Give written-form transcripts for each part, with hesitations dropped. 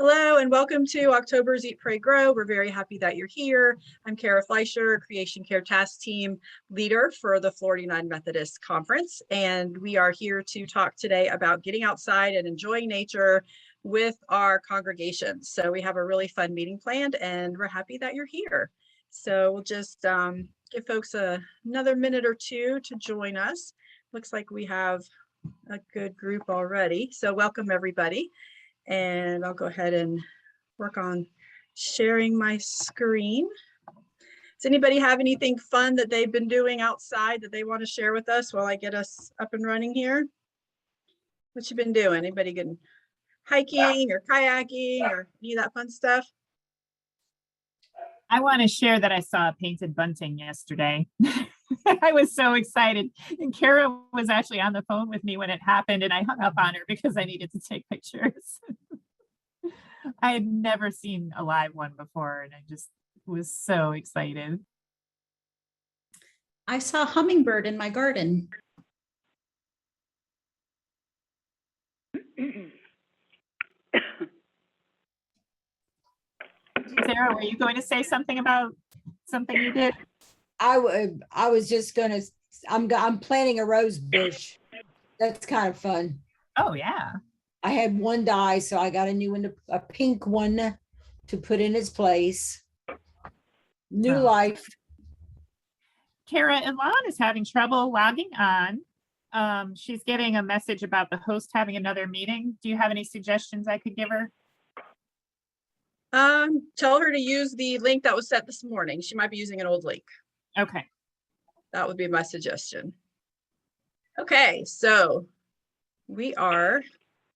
Hello and welcome to October's Eat, Pray, Grow. We're very happy that you're here. I'm Kara Fleischer, Creation Care Task Team leader for the Florida United Methodist Conference. And we are here to talk today about getting outside and enjoying nature with our congregations. So we have a really fun meeting planned and we're happy that you're here. So we'll just give folks another minute or two to join us. Looks like we have a good group already. So welcome everybody. And I'll go ahead and work on sharing my screen. Does anybody have anything fun that they've been doing outside that they want to share with us while I get us up and running here? What you been doing? Anybody getting hiking or kayaking or any of that fun stuff? I want to share that I saw a painted bunting yesterday. I was so excited. And Kara was actually on the phone with me when it happened, and I hung up on her because I needed to take pictures. I had never seen a live one before, and I just was so excited. I saw a hummingbird in my garden. Sarah, were you going to say something about something you did? I was just gonna. I'm planting a rose bush. That's kind of fun. Oh yeah. I had one die, so I got a new one, a pink one, to put in its place. New life. Kara, Ilan is having trouble logging on. She's getting a message about the host having another meeting. Do you have any suggestions I could give her? Tell her to use the link that was set this morning. She might be using an old link. Okay. That would be my suggestion. Okay, so we are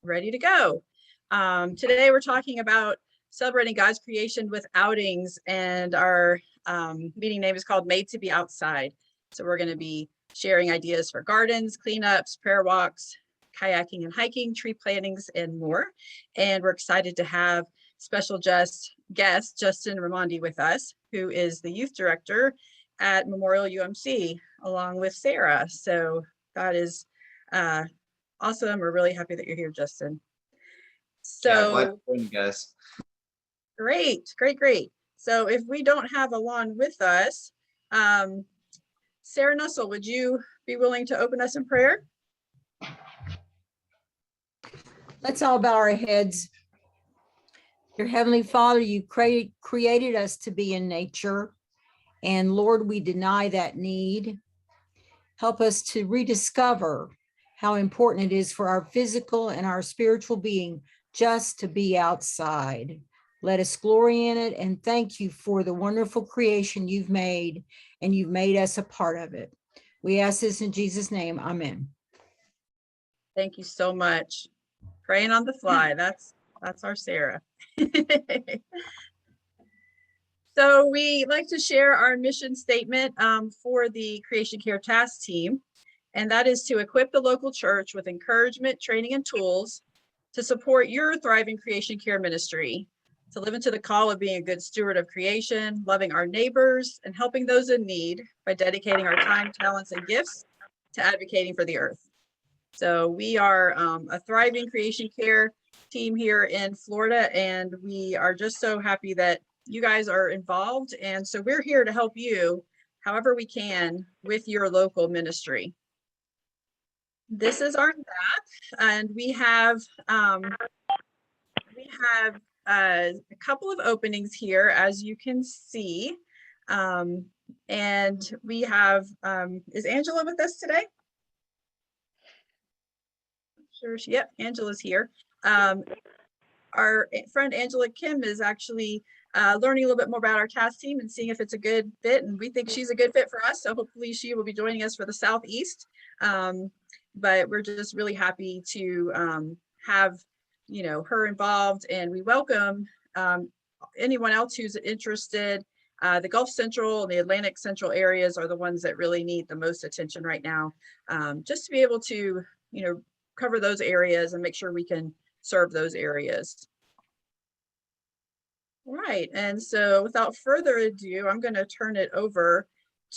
ready to go. Today we're talking about celebrating God's creation with outings, and our meeting name is called Made to Be Outside. So we're going to be sharing ideas for gardens, cleanups, prayer walks, kayaking and hiking, tree plantings, and more. And we're excited to have special guest Justin Rimondi with us, who is the youth director at Memorial UMC, along with Sarah. So that is awesome. We're really happy that you're here, Justin. So yeah, glad to guys. Great. So if we don't have Alon with us, Sarah Nussel, would you be willing to open us in prayer? Let's all bow our heads. Dear Heavenly Father, you created us to be in nature. And Lord, we deny that need. Help us to rediscover how important it is for our physical and our spiritual being just to be outside. Let us glory in it and thank you for the wonderful creation you've made, and you've made us a part of it. We ask this in Jesus' name, amen. Thank you so much. Praying on the fly, that's our Sarah. So we like to share our mission statement for the Creation Care Task Team, and that is to equip the local church with encouragement, training, and tools to support your thriving creation care ministry, to live into the call of being a good steward of creation, loving our neighbors, and helping those in need by dedicating our time, talents, and gifts to advocating for the earth. So we are a thriving creation care team here in Florida, and we are just so happy that you guys are involved. And so we're here to help you however we can with your local ministry. This is our map, and we have a couple of openings here, as you can see. And we have, is Angela with us today? Sure, yep, Angela's here. Our friend Angela Kim is actually learning a little bit more about our task team and seeing if it's a good fit, and we think she's a good fit for us, so hopefully she will be joining us for the Southeast. But we're just really happy to have her involved, and we welcome anyone else who's interested. The Gulf Central and the Atlantic Central areas are the ones that really need the most attention right now, just to be able to cover those areas and make sure we can serve those areas. All right, and so without further ado, I'm going to turn it over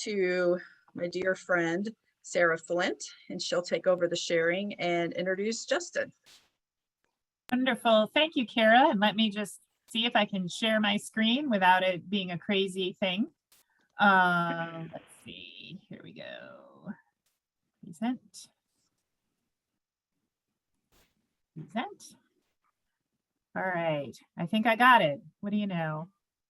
to my dear friend Sarah Flint, and she'll take over the sharing and introduce Justin. Wonderful. Thank you, Kara. And let me just see if I can share my screen without it being a crazy thing. Let's see. Here we go. Present. Present. All right. I think I got it. What do you know?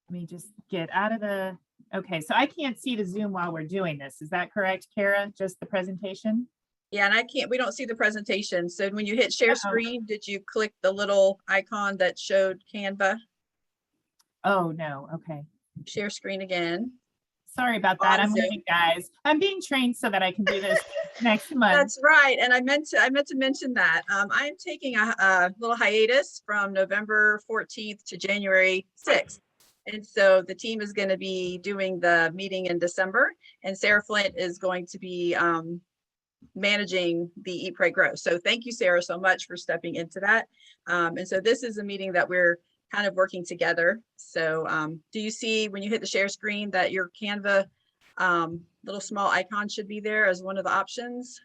Let me just get out of the. Okay, so I can't see the Zoom while we're doing this. Is that correct, Kara? Just the presentation? Yeah, and we don't see the presentation. So when you hit share Uh-oh. screen, did you click the little icon that showed Canva? Oh, no. Okay. Share screen again. Sorry about that. I'm Awesome. learning, guys. I'm being trained so that I can do this next month. That's right. And I meant to mention that I am taking a little hiatus from November 14th to January 6th. And so the team is going to be doing the meeting in December, and Sarah Flint is going to be managing the Eat, Pray, Grow. So thank you, Sarah, so much for stepping into that. And so this is a meeting that we're kind of working together. So do you see when you hit the share screen that your Canva little small icon should be there as one of the options?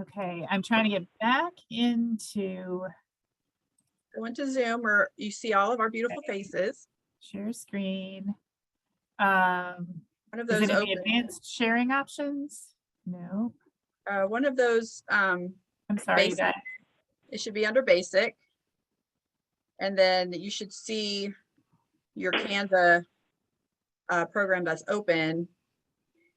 Okay, I'm trying to get back into Go into Zoom where you see all of our beautiful faces. share screen. One of Is those it in the open. advanced sharing options? No, One of those, I'm sorry. Basic. That it should be under basic. And then you should see your Canva program that's open.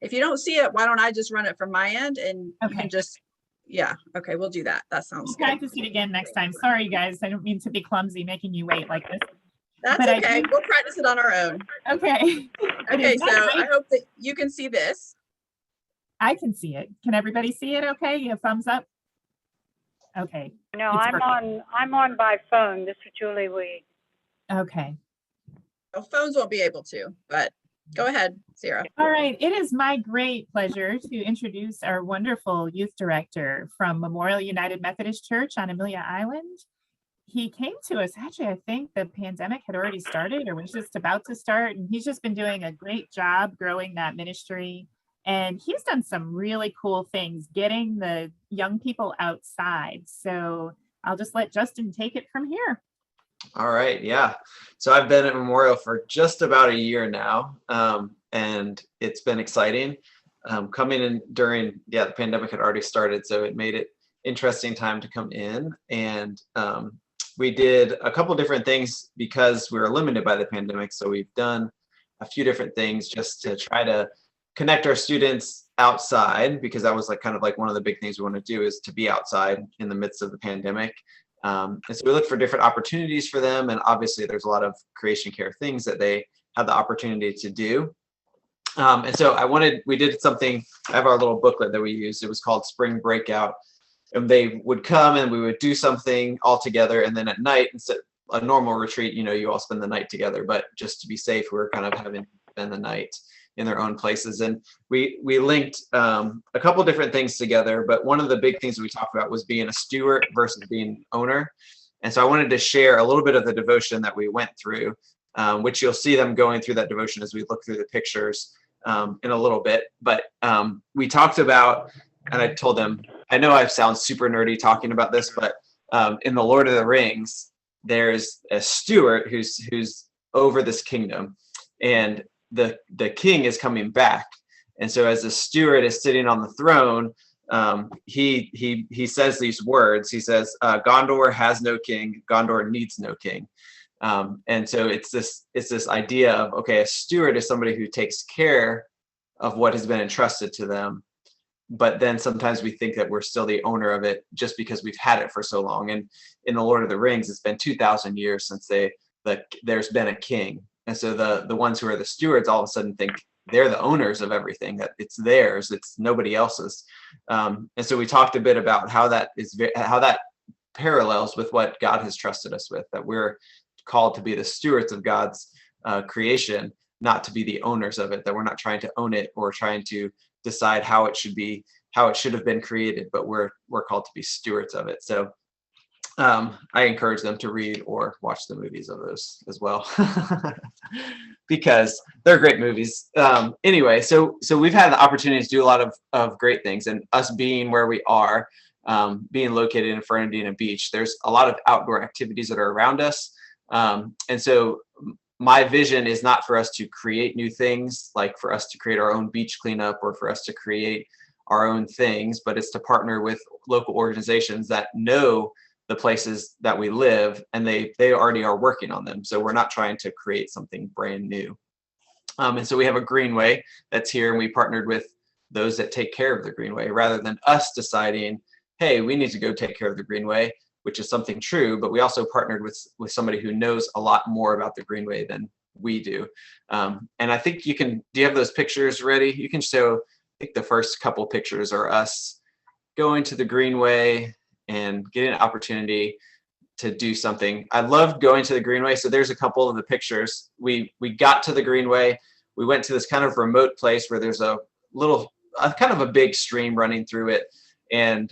If you don't see it, why don't I just run it from my end and you Okay. can just, yeah, okay, we'll do that. That sounds we'll good. practice it again next time. Sorry, guys. I don't mean to be clumsy making you wait like this. That's but I okay. do- We'll practice it on our own. Okay. But Okay, is so that I right? hope that you can see this. I can see it. Can everybody see it? Okay, you have thumbs up. Okay. No, It's I'm on by phone. This is Julie Lee. Okay. Oh, phones won't be able to, but go ahead, Sarah. All right. It is my great pleasure to introduce our wonderful youth director from Memorial United Methodist Church on Amelia Island. He came to us, actually, I think the pandemic had already started or was just about to start. And he's just been doing a great job growing that ministry. And he's done some really cool things, getting the young people outside. So I'll just let Justin take it from here. All right, yeah. So I've been at Memorial for just about a year now, and it's been exciting. Coming in during, the pandemic had already started, so it made it interesting time to come in. And we did a couple different things because we were limited by the pandemic. So we've done a few different things just to try to connect our students outside, because that was kind of one of the big things we want to do is to be outside in the midst of the pandemic. And so we look for different opportunities for them. And obviously there's a lot of creation care things that they had the opportunity to do. And so we did something, I have our little booklet that we used. It was called Spring Breakout. And they would come and we would do something all together. And then at night, instead a normal retreat, you all spend the night together, but just to be safe, we were kind of having to spend the night in their own places. And we linked a couple different things together, but one of the big things that we talked about was being a steward versus being owner. And so I wanted to share a little bit of the devotion that we went through, which you'll see them going through that devotion as we look through the pictures in a little bit. But we talked about, and I told them, I know I sound super nerdy talking about this, but in the Lord of the Rings, there's a steward who's over this kingdom, and the king is coming back. And so as the steward is sitting on the throne, he says these words. He says, Gondor has no king, Gondor needs no king. And so it's this idea of, okay, a steward is somebody who takes care of what has been entrusted to them, but then sometimes we think that we're still the owner of it just because we've had it for so long. And in the Lord of the Rings, it's been 2,000 years since there's been a king. And so the ones who are the stewards all of a sudden think they're the owners of everything, that it's theirs, it's nobody else's. And so we talked a bit about how that parallels with what God has trusted us with, that we're called to be the stewards of God's creation, not to be the owners of it, that we're not trying to own it or trying to decide how it should have been created, but we're called to be stewards of it. So I encourage them to read or watch the movies of those as well, because they're great movies. Anyway, so we've had the opportunity to do a lot of great things, and us being where we are, being located in Fernandina Beach. There's a lot of outdoor activities that are around us. And so my vision is not for us to create new things, like for us to create our own beach cleanup or for us to create our own things, but it's to partner with local organizations that know the places that we live and they already are working on them. So we're not trying to create something brand new. And so we have a greenway that's here, and we partnered with those that take care of the greenway rather than us deciding, hey, we need to go take care of the greenway, which is something true, but we also partnered with somebody who knows a lot more about the greenway than we do. And I think do you have those pictures ready? You can show, I think the first couple pictures are us going to the greenway and getting an opportunity to do something. I loved going to the greenway. So there's a couple of the pictures. We got to the greenway. We went to this kind of remote place where there's a kind of a big stream running through it. And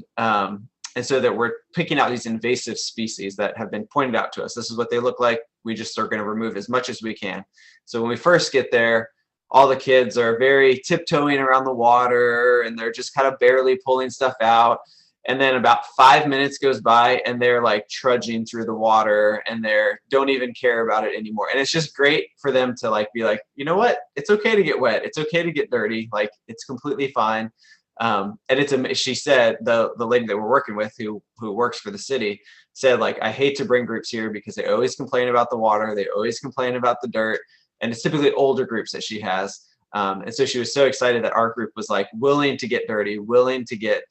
so that we're picking out these invasive species that have been pointed out to us. This is what they look like. We just are going to remove as much as we can. So when we first get there, all the kids are very tiptoeing around the water and they're just kind of barely pulling stuff out. And then about 5 minutes goes by and they're like trudging through the water and don't even care about it anymore. And it's just great for them to like be like, you know what? It's okay to get wet. It's okay to get dirty. Like it's completely fine. And she said, the lady that we're working with who works for the city said, like, I hate to bring groups here because they always complain about the water. They always complain about the dirt. And it's typically older groups that she has. And so she was so excited that our group was like willing to get dirty, willing to get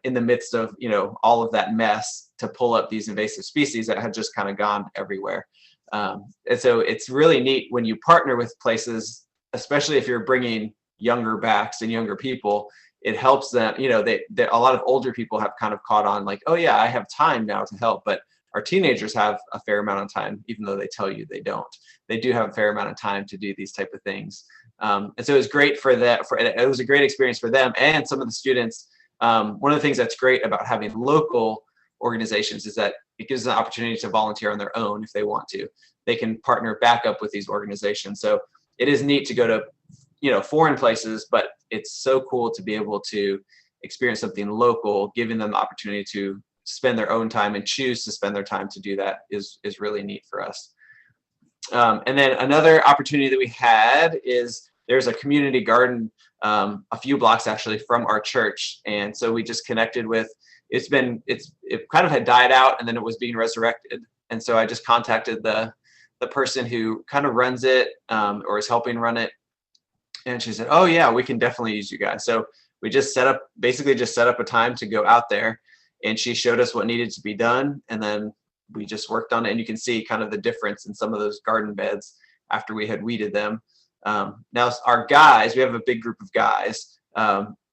in the midst of, all of that mess to pull up these invasive species that had just kind of gone everywhere. And so it's really neat when you partner with places, especially if you're bringing younger backs and younger people. It helps them, a lot of older people have kind of caught on like, oh yeah, I have time now to help. But our teenagers have a fair amount of time, even though they tell you they don't. They do have a fair amount of time to do these type of things. And so it was great for that. It was a great experience for them and some of the students. One of the things that's great about having local organizations is that it gives them an opportunity to volunteer on their own if they want to. They can partner back up with these organizations. So it is neat to go to foreign places, but it's so cool to be able to experience something local, giving them the opportunity to spend their own time and choose to spend their time to do that is really neat for us. And then another opportunity that we had is there's a community garden a few blocks actually from our church. And so we just connected with, it kind of had died out and then it was being resurrected. And so I just contacted the person who kind of runs it or is helping run it. And she said, oh yeah, we can definitely use you guys. So we just set up a time to go out there, and she showed us what needed to be done. And then we just worked on it, and you can see kind of the difference in some of those garden beds after we had weeded them. Now our guys, we have a big group of guys.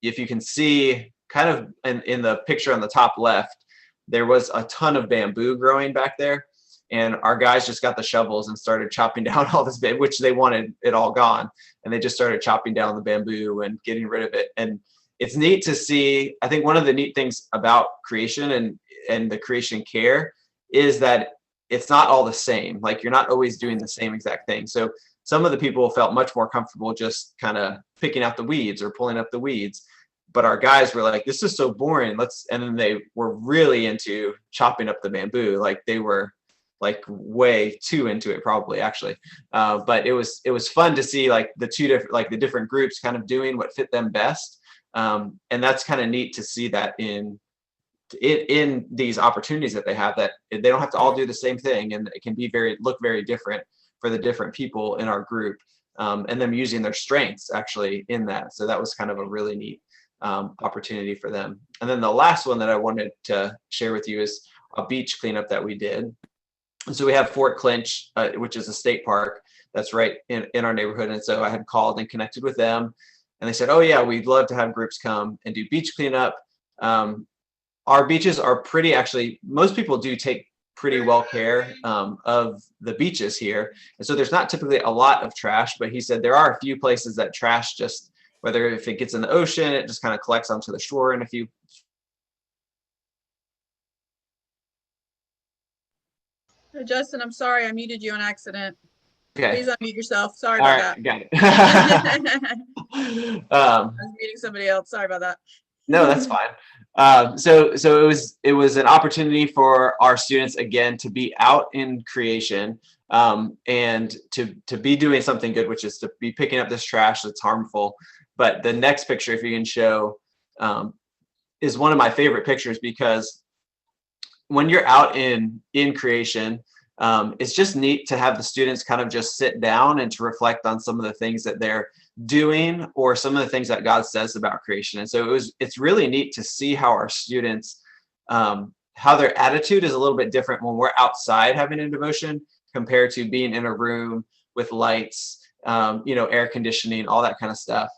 If you can see kind of in the picture on the top left, there was a ton of bamboo growing back there. And our guys just got the shovels and started chopping down all this bamboo, which they wanted it all gone. And they just started chopping down the bamboo and getting rid of it. And it's neat to see. I think one of the neat things about creation and the creation care is that it's not all the same. Like you're not always doing the same exact thing. So some of the people felt much more comfortable just kind of picking out the weeds or pulling up the weeds. But our guys were like, this is so boring. And then they were really into chopping up the bamboo. Like they were like way too into it probably actually. But it was fun to see like the different groups kind of doing what fit them best. And that's kind of neat to see that in these opportunities that they have, that they don't have to all do the same thing, and it can be look very different for the different people in our group, and them using their strengths actually in that. So that was kind of a really neat opportunity for them. And then the last one that I wanted to share with you is a beach cleanup that we did. And so we have Fort Clinch, which is a state park that's right in our neighborhood. And so I had called and connected with them, and they said, oh yeah, we'd love to have groups come and do beach cleanup. Our beaches are actually, most people do take pretty well care of the beaches here. And so there's not typically a lot of trash, but he said there are a few places that trash just, whether if it gets in the ocean, it just kind of collects onto the shore in a few. Hey, Justin, I'm sorry, I muted you on accident. Okay. Please unmute yourself. Sorry All about right, got it. that. I was muting somebody else. Sorry about that. No, that's fine. So it was an opportunity for our students again to be out in creation, and to be doing something good, which is to be picking up this trash that's harmful. But the next picture, if you can show, is one of my favorite pictures, because when you're out in creation, it's just neat to have the students kind of just sit down and to reflect on some of the things that they're doing or some of the things that God says about creation. And so it's really neat to see how our students, how their attitude is a little bit different when we're outside having a devotion compared to being in a room with lights, air conditioning, all that kind of stuff.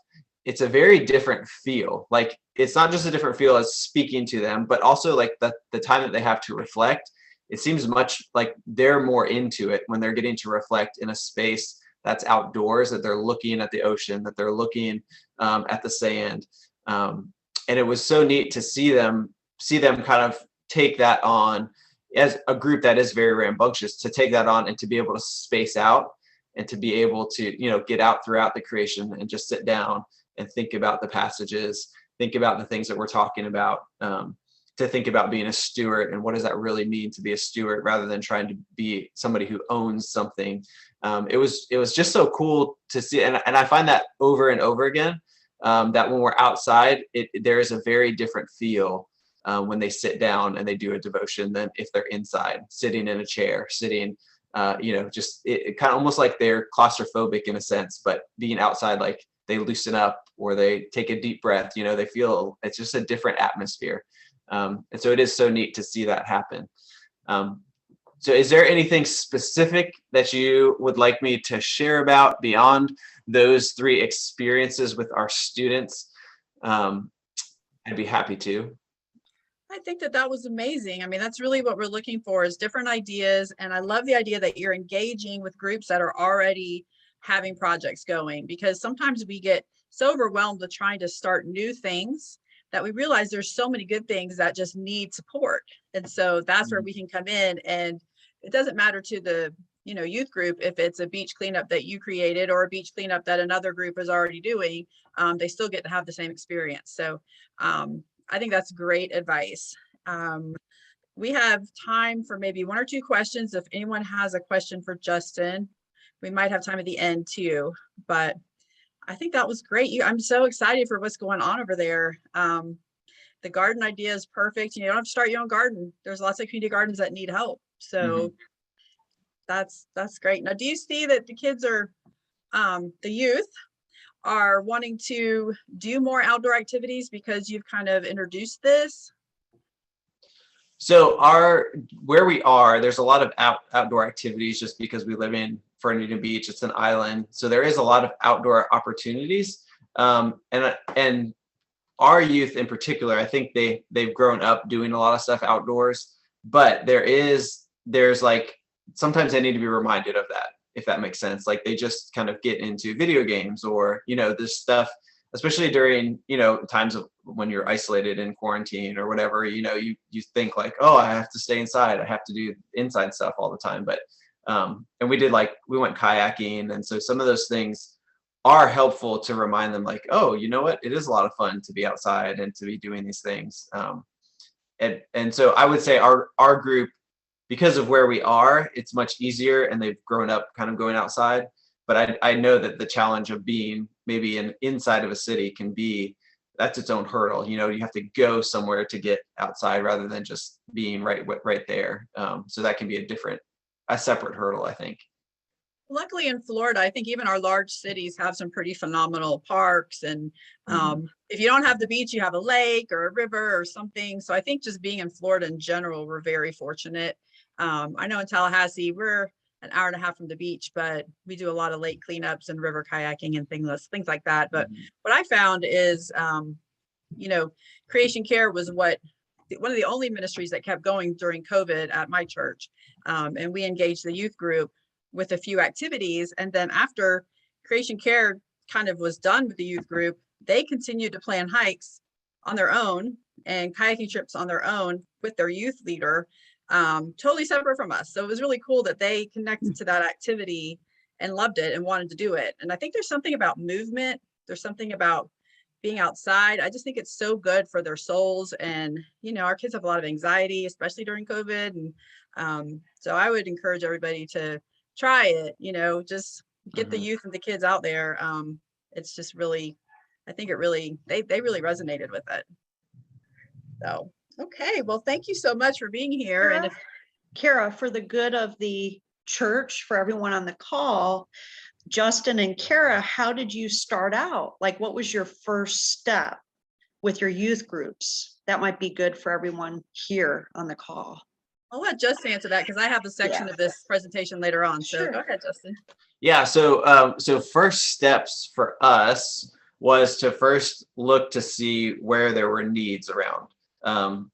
It's a very different feel. Like, it's not just a different feel as speaking to them, but also like the time that they have to reflect. It seems much like they're more into it when they're getting to reflect in a space that's outdoors, that they're looking at the ocean, that they're looking at the sand. And it was so neat to see them kind of take that on as a group that is very rambunctious, to take that on and to be able to space out and to be able to, get out throughout the creation and just sit down and think about the passages, think about the things that we're talking about, to think about being a steward and what does that really mean to be a steward rather than trying to be somebody who owns something. It was just so cool to see. And I find that over and over again, that when we're outside, there is a very different feel when they sit down and they do a devotion than if they're inside, sitting in a chair, sitting, just it kind of almost like they're claustrophobic in a sense, but being outside, like they loosen up or they take a deep breath, they feel it's just a different atmosphere. And so it is so neat to see that happen. So is there anything specific that you would like me to share about beyond those 3 experiences with our students? I'd be happy to. I think that was amazing. I mean, that's really what we're looking for, is different ideas. And I love the idea that you're engaging with groups that are already having projects going, because sometimes we get so overwhelmed with trying to start new things that we realize there's so many good things that just need support. And so that's where we can come in, and it doesn't matter to the youth group if it's a beach cleanup that you created or a beach cleanup that another group is already doing. They still get to have the same experience. So I think that's great advice. We have time for maybe 1 or 2 questions. If anyone has a question for Justin, we might have time at the end too, but I think that was great. I'm so excited for what's going on over there. The garden idea is perfect. You don't have to start your own garden. There's lots of community gardens that need help. So that's great. Now, do you see that the kids are, the youth are wanting to do more outdoor activities because you've kind of introduced this? So where we are, there's a lot of outdoor activities just because we live in Fernandina Beach. It's an island, so there is a lot of outdoor opportunities. And our youth in particular, I think they've grown up doing a lot of stuff outdoors. But there's like sometimes they need to be reminded of that, if that makes sense. Like they just kind of get into video games or this stuff, especially during times of when you're isolated in quarantine or whatever. You think like, oh, I have to stay inside, I have to do inside stuff all the time. But and we went kayaking, and so some of those things are helpful to remind them like, oh, you know what, it is a lot of fun to be outside and to be doing these things. And so I would say our group, because of where we are, it's much easier, and they've grown up kind of going outside. But I know that the challenge of being maybe inside of a city that's its own hurdle. You have to go somewhere to get outside rather than just being right there. So that can be a separate hurdle, I think. Luckily in Florida, I think even our large cities have some pretty phenomenal parks. And if you don't have the beach, you have a lake or a river or something. So I think just being in Florida in general, we're very fortunate. I know in Tallahassee, we're an hour and a half from the beach, but we do a lot of lake cleanups and river kayaking and things like that. But what I found is, Creation Care was one of the only ministries that kept going during COVID at my church. And we engaged the youth group with a few activities. And then after Creation Care kind of was done with the youth group, they continued to plan hikes on their own and kayaking trips on their own with their youth leader, totally separate from us. So it was really cool that they connected to that activity and loved it and wanted to do it. And I think there's something about movement. There's something about being outside. I just think it's so good for their souls. And, our kids have a lot of anxiety, especially during COVID. And so I would encourage everybody to try it, just get the youth and the kids out there. It's just really, I think they really resonated with it. So, okay. Well, thank you so much for being here. And Kara, for the good of the church, for everyone on the call, Justin and Kara, how did you start out? Like, what was your first step with your youth groups? That might be good for everyone here on the call. I'll let Justin answer that because I have a section of this presentation later on. So Sure. Go ahead, Justin. Yeah, so first steps for us was to first look to see where there were needs around.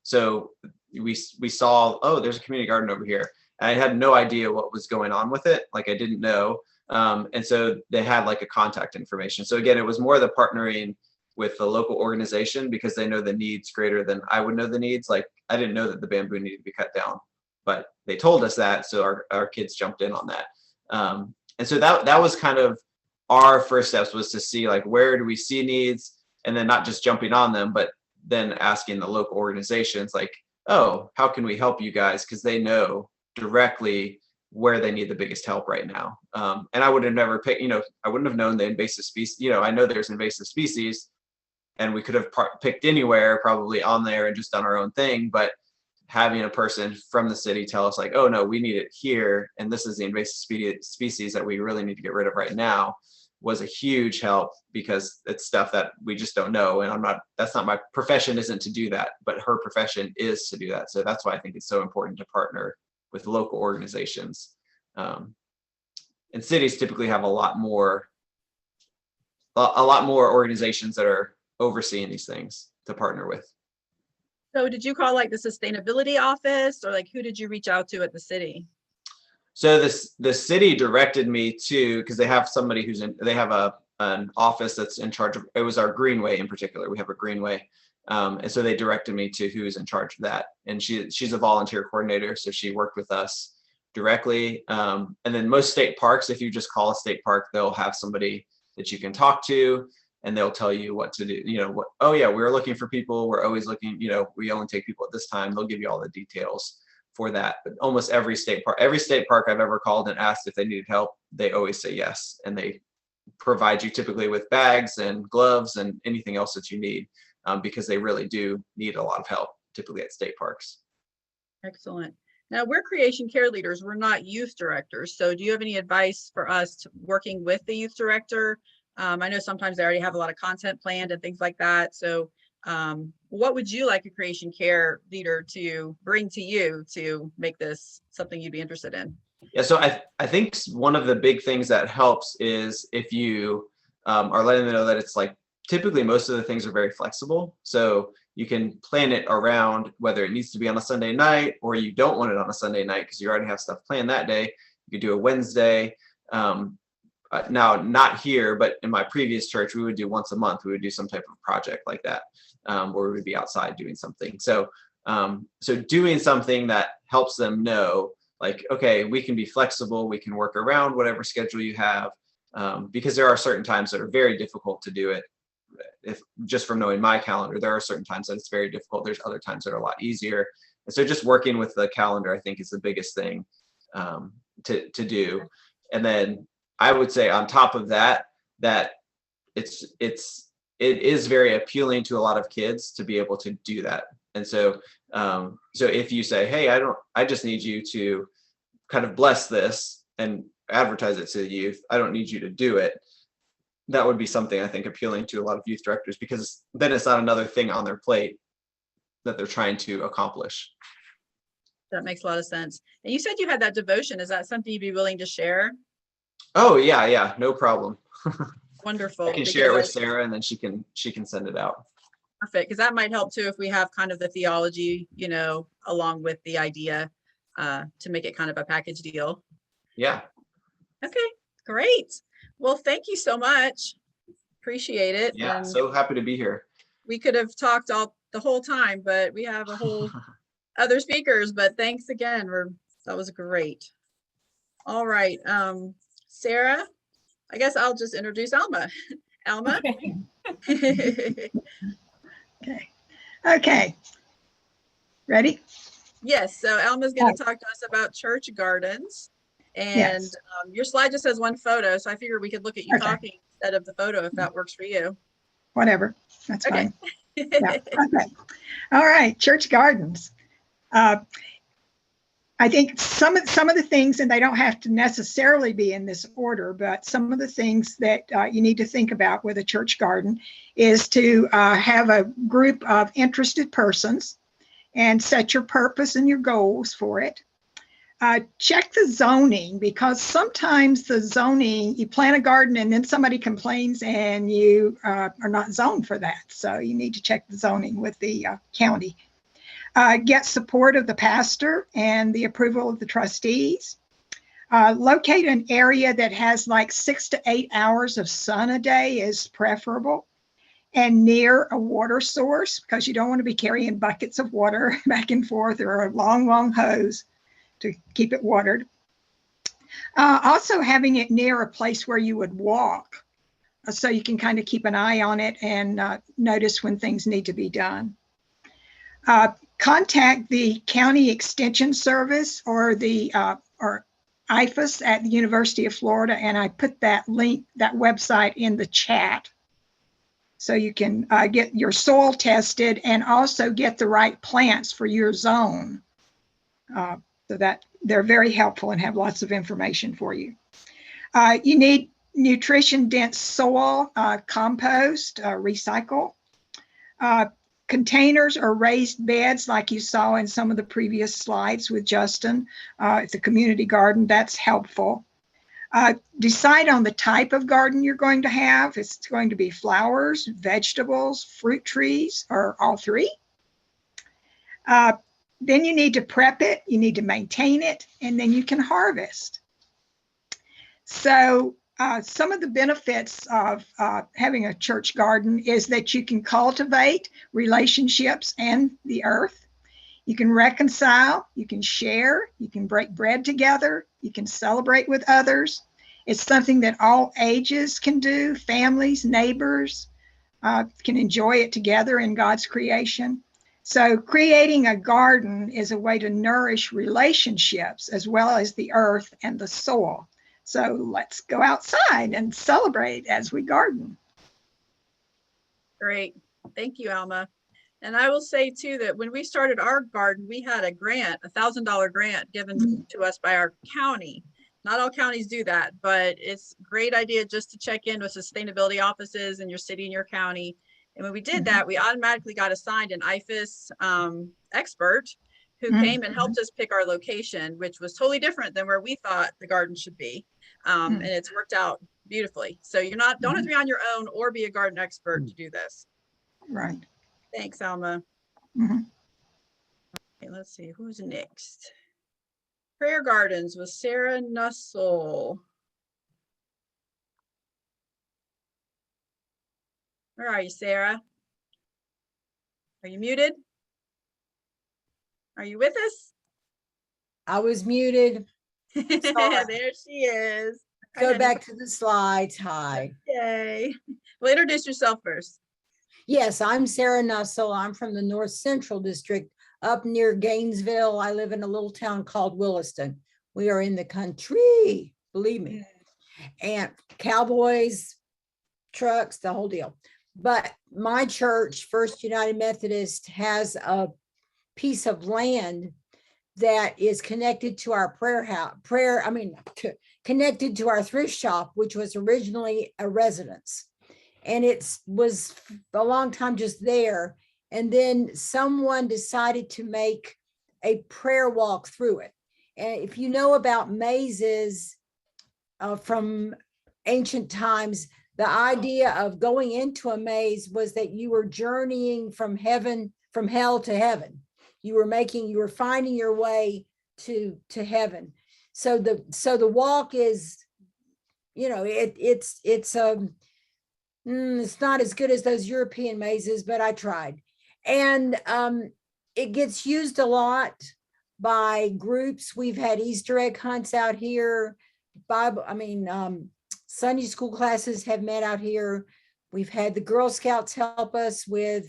So we saw, oh, there's a community garden over here. And I had no idea what was going on with it. Like, I didn't know. And so they had like a contact information. So again, it was more the partnering with the local organization because they know the needs greater than I would know the needs. Like, I didn't know that the bamboo needed to be cut down, but they told us that. So our kids jumped in on that. And so that was kind of our first steps, was to see like, where do we see needs, and then not just jumping on them, but then asking the local organizations like, oh, how can we help you guys? Because they know directly where they need the biggest help right now. And I would have never picked, I wouldn't have known the invasive species. I know there's invasive species, and we could have picked anywhere probably on there and just done our own thing. But having a person from the city tell us like, oh no, we need it here, and this is the invasive species that we really need to get rid of right now, was a huge help, because it's stuff that we just don't know. And that's not my profession, isn't to do that, but her profession is to do that. So that's why I think it's so important to partner with local organizations. And cities typically have a lot more organizations that are overseeing these things to partner with. So did you call like the sustainability office, or like who did you reach out to at the city? So the city directed me to, because they have somebody they have an office that's in charge of, it was our greenway in particular. We have a greenway. And so they directed me to who's in charge of that. And she's a volunteer coordinator. So she worked with us directly. And then most state parks, if you just call a state park, they'll have somebody that you can talk to, and they'll tell you what to do. Oh yeah, we're looking for people. We're always looking, we only take people at this time. They'll give you all the details for that. But almost every state park I've ever called and asked if they needed help, they always say yes. And they provide you typically with bags and gloves and anything else that you need, because they really do need a lot of help typically at state parks. Excellent. Now, we're creation care leaders. We're not youth directors. So do you have any advice for us working with the youth director? I know sometimes they already have a lot of content planned and things like that. So what would you like a creation care leader to bring to you to make this something you'd be interested in? Yeah, so I think one of the big things that helps is if you are letting them know that it's like, typically most of the things are very flexible. So you can plan it around whether it needs to be on a Sunday night, or you don't want it on a Sunday night because you already have stuff planned that day. You could do a Wednesday. Now, not here, but in my previous church, we would do once a month. We would do some type of project like that, where we would be outside doing something. So doing something that helps them know, like, okay, we can be flexible. We can work around whatever schedule you have, because there are certain times that are very difficult to do it. If just from knowing my calendar, there are certain times that it's very difficult. There's other times that are a lot easier. And so just working with the calendar, I think, is the biggest thing to do. And then I would say on top of that, that it is very appealing to a lot of kids to be able to do that. And so if you say, hey, I just need you to kind of bless this and advertise it to the youth, I don't need you to do it. That would be something I think appealing to a lot of youth directors, because then it's not another thing on their plate that they're trying to accomplish. That makes a lot of sense. And you said you had that devotion. Is that something you'd be willing to share? Oh yeah, no problem. Wonderful. I can share it with Sarah, and then she can send it out. Perfect, because that might help too if we have kind of the theology, along with the idea, to make it kind of a package deal. Yeah. Okay, great. Well, thank you so much. Appreciate it. Yeah, And so happy to be here. we could have talked the whole time, but we have a whole other speakers. But thanks again. That was great. All right, Sarah. I guess I'll just introduce Alma. Alma. Okay. Okay. Okay. Ready? Yes, so Alma's going to talk to us about church gardens. And Yes. Your slide just has one photo, so I figured we could look at you Okay. talking instead of the photo if that works for you. Whatever. That's Okay. fine. Yeah. Okay. All right. Church gardens. I think some of the things, and they don't have to necessarily be in this order, but some of the things that you need to think about with a church garden is to have a group of interested persons and set your purpose and your goals for it. Check the zoning, because sometimes the zoning, you plant a garden and then somebody complains and you are not zoned for that. So you need to check the zoning with the county. Get support of the pastor and the approval of the trustees. Locate an area that has like 6 to 8 hours of sun a day is preferable, and near a water source, because you don't want to be carrying buckets of water back and forth or a long, long hose to keep it watered. Also having it near a place where you would walk, so you can kind of keep an eye on it and notice when things need to be done. Contact the County Extension Service or the or IFAS at the University of Florida, and I put that link, that website, in the chat, so you can get your soil tested and also get the right plants for your zone. So that they're very helpful and have lots of information for you. You need nutrition-dense soil, compost, recycle. Containers or raised beds like you saw in some of the previous slides with Justin. It's a community garden, that's helpful. Decide on the type of garden you're going to have. It's going to be flowers, vegetables, fruit trees, or all three. Then you need to prep it, you need to maintain it, and then you can harvest. So some of the benefits of having a church garden is that you can cultivate relationships and the earth. You can reconcile, you can share, you can break bread together, you can celebrate with others. It's something that all ages can do, families, neighbors can enjoy it together in God's creation. So creating a garden is a way to nourish relationships as well as the earth and the soil. So let's go outside and celebrate as we garden. Great. Thank you, Alma. And I will say too that when we started our garden, we had a grant, $1,000 grant given to us by our county. Not all counties do that, but it's a great idea just to check in with sustainability offices in your city and your county. And when we did that, we automatically got assigned an IFAS expert who came and helped us pick our location, which was totally different than where we thought the garden should be. And it's worked out beautifully. So you're not, don't have to be on your own or be a garden expert to do this. Right. Thanks, Alma. Okay, let's see, who's next? Prayer Gardens with Sarah Nussel. Where are you, Sarah? Are you muted? Are you with us? I was muted. There she is. Go back to the slides. Hi. Yay. Well, introduce yourself first. Yes, I'm Sarah Nussel. I'm from the North Central District up near Gainesville. I live in a little town called Williston. We are in the country, believe me. And cowboys, trucks, the whole deal. But my church, First United Methodist, has a piece of land that is connected to our connected to our thrift shop, which was originally a residence. And it was a long time just there. And then someone decided to make a prayer walk through it. And if you know about mazes from ancient times, the idea of going into a maze was that you were journeying from hell to heaven. You were finding your way to heaven. So the walk is, it's not as good as those European mazes, but I tried. And it gets used a lot by groups. We've had Easter egg hunts out here. Sunday school classes have met out here. We've had the Girl Scouts help us with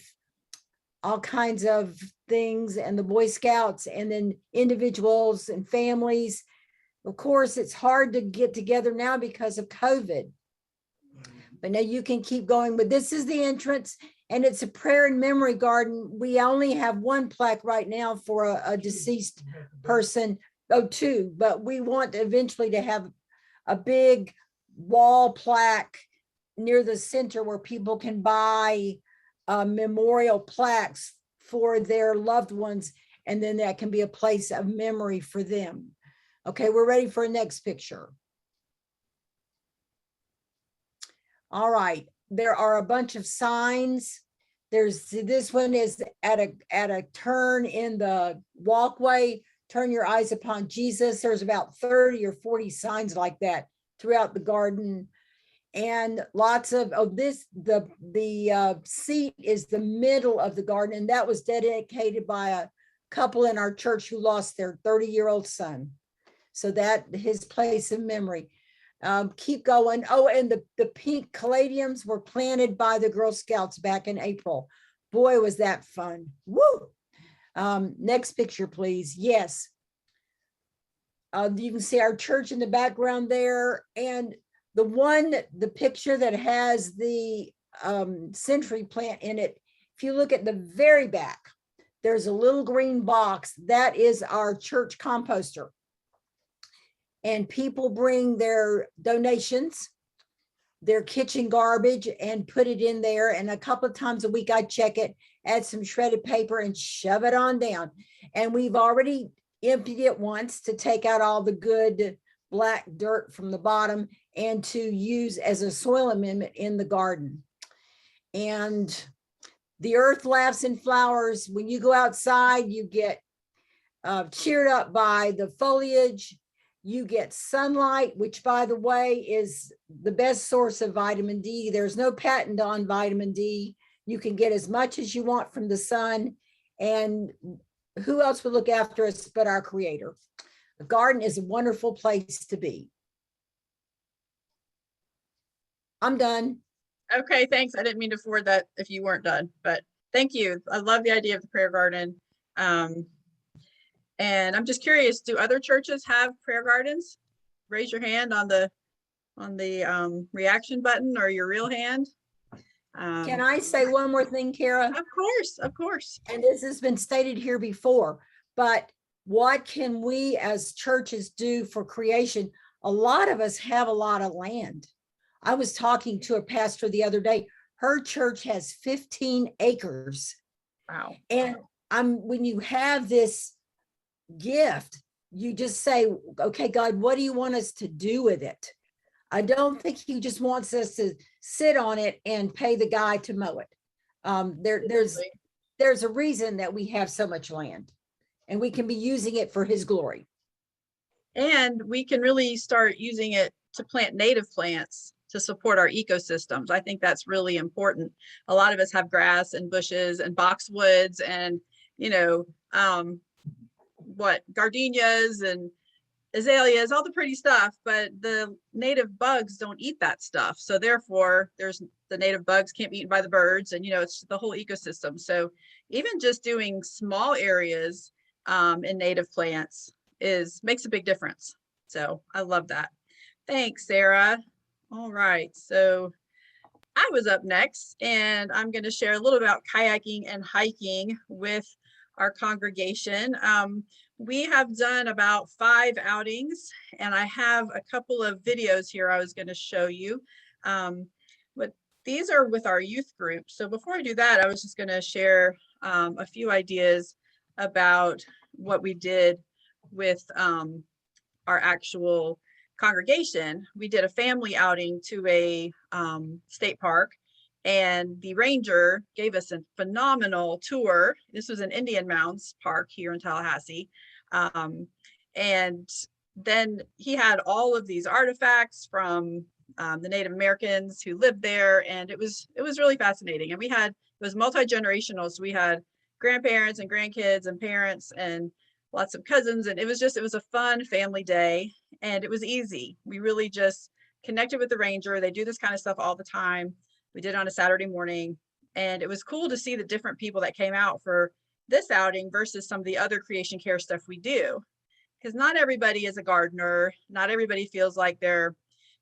all kinds of things, and the Boy Scouts, and then individuals and families. Of course, it's hard to get together now because of COVID. But now you can keep going. But this is the entrance, and it's a prayer and memory garden. We only have one plaque right now for a deceased person. Oh, two, but we want eventually to have a big wall plaque near the center where people can buy memorial plaques for their loved ones, and then that can be a place of memory for them. Okay, we're ready for a next picture. All right, there are a bunch of signs. This one is at a turn in the walkway. Turn your eyes upon Jesus. There's about 30 or 40 signs like that throughout the garden. And lots of the seat is the middle of the garden, and that was dedicated by a couple in our church who lost their 30-year-old son. So that his place of memory. Keep going. Oh, and the pink caladiums were planted by the Girl Scouts back in April. Boy, was that fun. Woo! Next picture, please. Yes. You can see our church in the background there. And the picture that has the century plant in it, if you look at the very back, there's a little green box. That is our church composter. And people bring their donations, their kitchen garbage, and put it in there. And a couple of times a week, I check it, add some shredded paper, and shove it on down. And we've already emptied it once to take out all the good black dirt from the bottom and to use as a soil amendment in the garden. And the earth laughs and flowers. When you go outside, you get cheered up by the foliage. You get sunlight, which, by the way, is the best source of vitamin D. There's no patent on vitamin D. You can get as much as you want from the sun. And who else would look after us but our Creator? The garden is a wonderful place to be. I'm done. Okay, thanks. I didn't mean to forward that if you weren't done, but thank you. I love the idea of the prayer garden. And I'm just curious, do other churches have prayer gardens? Raise your hand on the reaction button, or your real hand. Can I say one more thing, Kara? Of course, of course. And this has been stated here before, but what can we as churches do for creation? A lot of us have a lot of land. I was talking to a pastor the other day. Her church has 15 acres. Wow. And when you have this gift, you just say, okay, God, what do you want us to do with it? I don't think he just wants us to sit on it and pay the guy to mow it. There's a reason that we have so much land, and we can be using it for his glory. And we can really start using it to plant native plants to support our ecosystems. I think that's really important. A lot of us have grass and bushes and boxwoods and, gardenias and azaleas, all the pretty stuff, but the native bugs don't eat that stuff. So therefore, the native bugs can't be eaten by the birds, and it's the whole ecosystem. So even just doing small areas in native plants makes a big difference. So I love that. Thanks, Sarah. All right, so I was up next, and I'm going to share a little about kayaking and hiking with our congregation. We have done about 5 outings, and I have a couple of videos here I was going to show you. But these are with our youth group. So before I do that, I was just going to share a few ideas about what we did with our actual congregation. We did a family outing to a state park, and the ranger gave us a phenomenal tour. This was an Indian Mounds Park here in Tallahassee. And then he had all of these artifacts from the Native Americans who lived there, and it was really fascinating. And it was multi-generational, so we had grandparents and grandkids and parents and lots of cousins, and it was a fun family day, and it was easy. We really just connected with the ranger. They do this kind of stuff all the time. We did it on a Saturday morning, and it was cool to see the different people that came out for this outing versus some of the other creation care stuff we do. Because not everybody is a gardener. Not everybody feels like they're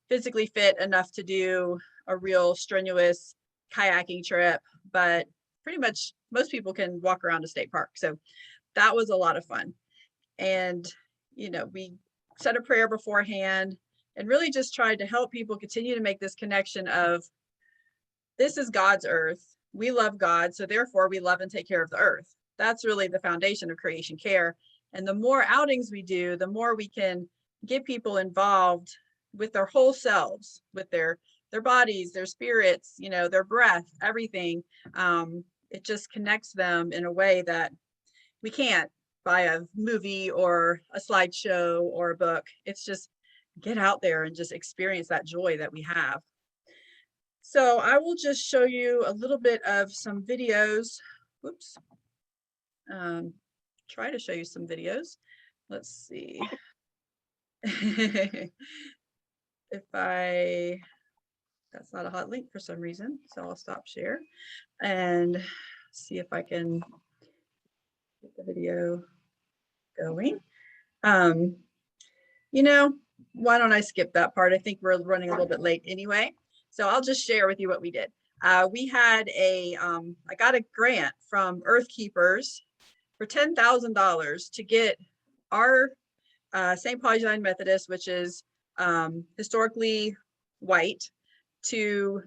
physically fit enough to do a real strenuous kayaking trip, but pretty much most people can walk around a state park. So that was a lot of fun. And, you know, we said a prayer beforehand and really just tried to help people continue to make this connection of, this is God's earth. We love God, so therefore we love and take care of the earth. That's really the foundation of creation care. And the more outings we do, the more we can get people involved with their whole selves, with their bodies, their spirits, you know, their breath, everything. It just connects them in a way that we can't by a movie or a slideshow or a book. It's just get out there and just experience that joy that we have. So I will just show you a little bit of some videos. Whoops. Try to show you some videos. Let's see. If that's not a hot link for some reason, so I'll stop share and see if I can get the video going. You know, why don't I skip that part? I think we're running a little bit late anyway. So I'll just share with you what we did. We had I got a grant from Earth Keepers for $10,000 to get our St. Paul United Methodist, which is historically white, to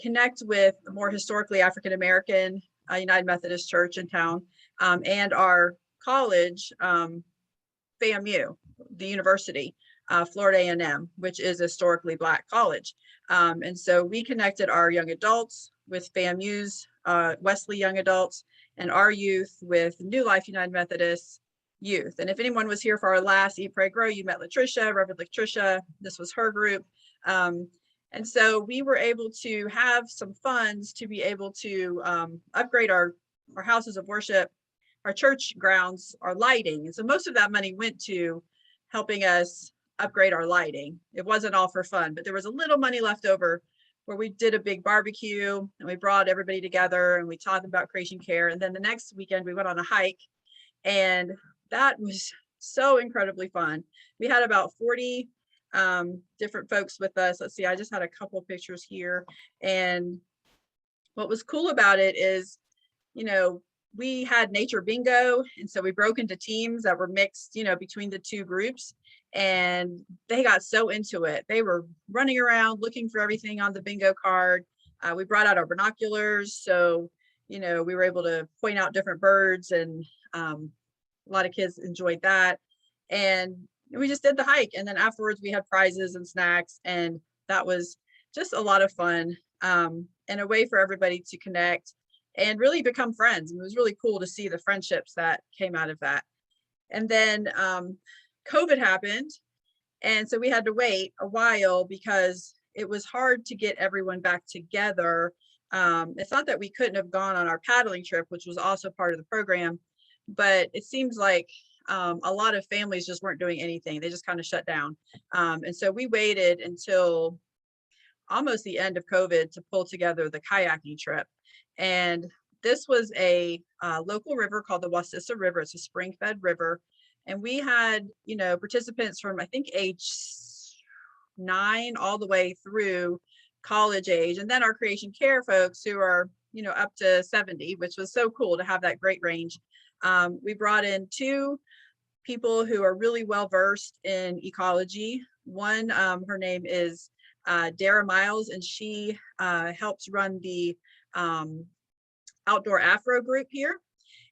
connect with a more historically African American United Methodist Church in town, and our college, FAMU, the university, Florida A&M, which is a historically Black college. And so we connected our young adults with FAMU's Wesley young adults, and our youth with New Life United Methodist youth. And if anyone was here for our last Eat, Pray, Grow, you met Latricia, Reverend Latricia. This was her group. And so we were able to have some funds to be able to upgrade our houses of worship, our church grounds, our lighting. And so most of that money went to helping us upgrade our lighting. It wasn't all for fun, but there was a little money left over where we did a big barbecue and we brought everybody together and we taught them about creation care. And then the next weekend we went on a hike, and that was so incredibly fun. We had about 40 different folks with us. Let's see, I just had a couple of pictures here. And what was cool about it is, you know, we had nature bingo. And so we broke into teams that were mixed, you know, between the two groups. And they got so into it. They were running around looking for everything on the bingo card. We brought out our binoculars. So, you know, we were able to point out different birds, and a lot of kids enjoyed that. And we just did the hike. And then afterwards we had prizes and snacks. And that was just a lot of fun, and a way for everybody to connect and really become friends. And it was really cool to see the friendships that came out of that. And then COVID happened. And so we had to wait a while because it was hard to get everyone back together. It's not that we couldn't have gone on our paddling trip, which was also part of the program, but it seems like a lot of families just weren't doing anything. They just kind of shut down. And so we waited until almost the end of COVID to pull together the kayaking trip. And this was a local river called the Wasissa River. It's a spring-fed river. And we had, you know, participants from, I think, age 9 all the way through college age. And then our creation care folks who are, you know, up to 70, which was so cool to have that great range. We brought in 2 people who are really well versed in ecology. One, her name is Dara Miles, and she helps run the Outdoor Afro group here.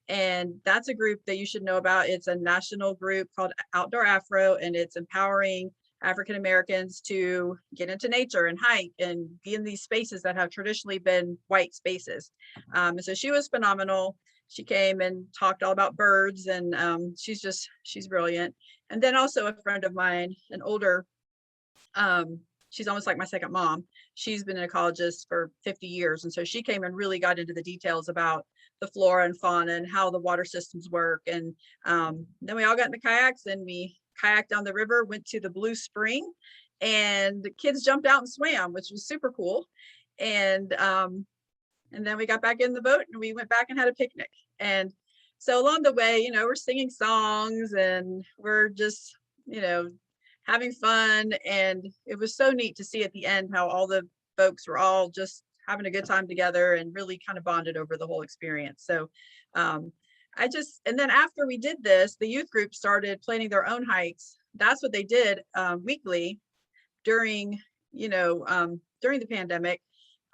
And that's a group that you should know about. It's a national group called Outdoor Afro, and it's empowering African Americans to get into nature and hike and be in these spaces that have traditionally been white spaces. And so she was phenomenal. She came and talked all about birds, and she's brilliant. And then also a friend of mine, an older, she's almost like my second mom. She's been an ecologist for 50 years. And so she came and really got into the details about the flora and fauna and how the water systems work. And then we all got in the kayaks and we kayaked down the river, went to the Blue Spring, and the kids jumped out and swam, which was super cool. And then we got back in the boat and we went back and had a picnic. And so along the way, you know, we're singing songs and we're just, you know, having fun. And it was so neat to see at the end how all the folks were all just having a good time together and really kind of bonded over the whole experience. So and then after we did this, the youth group started planning their own hikes. That's what they did weekly during, during the pandemic.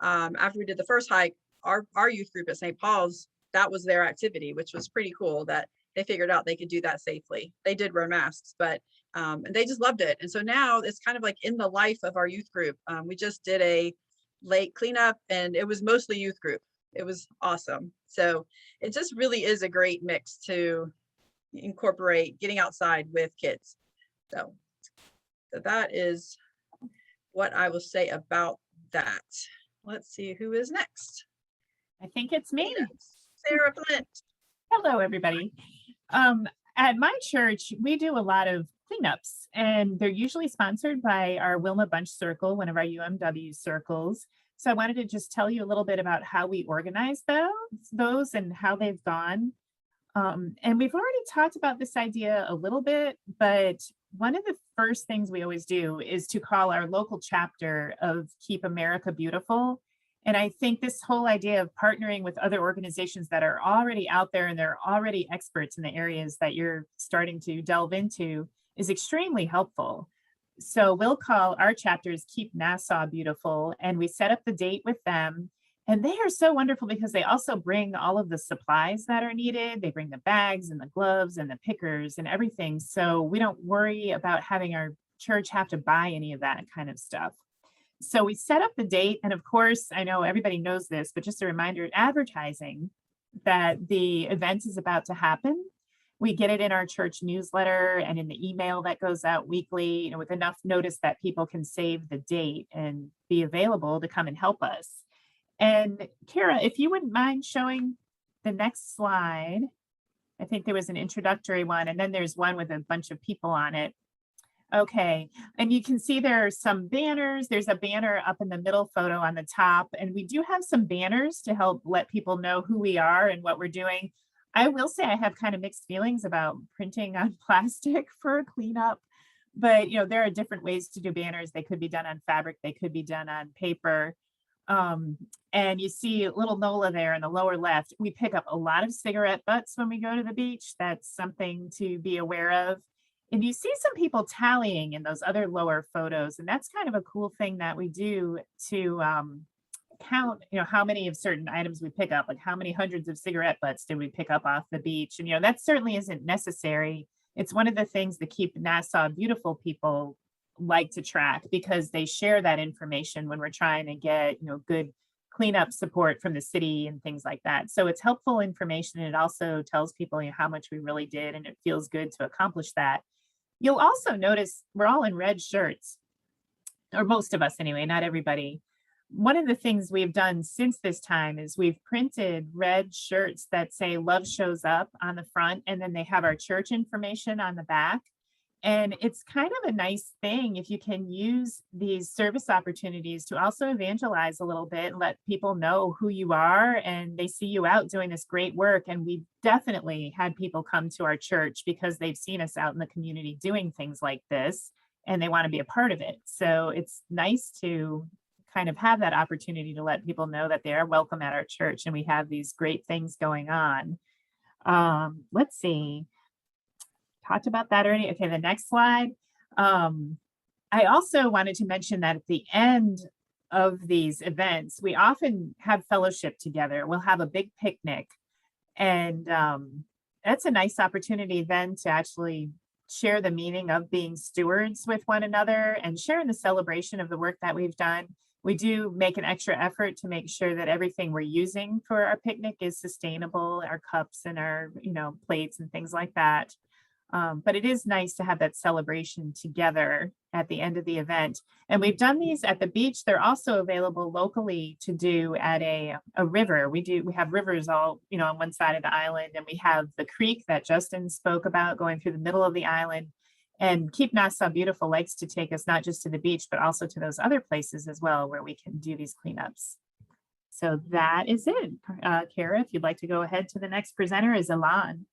After we did the first hike, our youth group at St. Paul's, that was their activity, which was pretty cool that they figured out they could do that safely. They did wear masks, but and they just loved it. And so now it's kind of like in the life of our youth group. We just did a lake cleanup and it was mostly youth group. It was awesome. So it just really is a great mix to incorporate getting outside with kids. So that is what I will say about that. Let's see who is next. I think it's me. Sarah Flint. Hello, everybody. At my church, we do a lot of cleanups, and they're usually sponsored by our Wilma Bunch Circle, one of our UMW circles. So I wanted to just tell you a little bit about how we organize those and how they've gone. And we've already talked about this idea a little bit, but one of the first things we always do is to call our local chapter of Keep America Beautiful. And I think this whole idea of partnering with other organizations that are already out there and they're already experts in the areas that you're starting to delve into is extremely helpful. So we'll call our chapters Keep Nassau Beautiful, and we set up the date with them. And they are so wonderful because they also bring all of the supplies that are needed. They bring the bags and the gloves and the pickers and everything. So we don't worry about having our church have to buy any of that kind of stuff. So we set up the date. And of course, I know everybody knows this, but just a reminder, advertising that the event is about to happen. We get it in our church newsletter and in the email that goes out weekly, with enough notice that people can save the date and be available to come and help us. And Kara, if you wouldn't mind showing the next slide. I think there was an introductory one, and then there's one with a bunch of people on it. Okay, and you can see there are some banners. There's a banner up in the middle photo on the top, and we do have some banners to help let people know who we are and what we're doing. I will say I have kind of mixed feelings about printing on plastic for a cleanup, but there are different ways to do banners. They could be done on fabric, they could be done on paper. And you see little Nola there in the lower left. We pick up a lot of cigarette butts when we go to the beach. That's something to be aware of. And you see some people tallying in those other lower photos. And that's kind of a cool thing that we do to count, how many of certain items we pick up, like how many hundreds of cigarette butts did we pick up off the beach? And, that certainly isn't necessary. It's one of the things that Keep Nassau Beautiful people like to track because they share that information when we're trying to get, good cleanup support from the city and things like that. So it's helpful information. It also tells people how much we really did, and it feels good to accomplish that. You'll also notice we're all in red shirts, or most of us anyway, not everybody. One of the things we've done since this time is we've printed red shirts that say Love Shows Up on the front, and then they have our church information on the back. And it's kind of a nice thing if you can use these service opportunities to also evangelize a little bit and let people know who you are and they see you out doing this great work. And we've definitely had people come to our church because they've seen us out in the community doing things like this and they want to be a part of it. So it's nice to kind of have that opportunity to let people know that they are welcome at our church and we have these great things going on. Let's see. Talked about that already. Okay, the next slide. I also wanted to mention that at the end of these events, we often have fellowship together. We'll have a big picnic, and that's a nice opportunity then to actually share the meaning of being stewards with one another and share in the celebration of the work that we've done. We do make an extra effort to make sure that everything we're using for our picnic is sustainable, our cups and our plates and things like that. But it is nice to have that celebration together at the end of the event. And we've done these at the beach. They're also available locally to do at a river. We have rivers all, on one side of the island, and we have the creek that Justin spoke about going through the middle of the island. And Keep Nassau Beautiful likes to take us not just to the beach, but also to those other places as well where we can do these cleanups. So that is it. Kara, if you'd like to go ahead to the next presenter is Elan.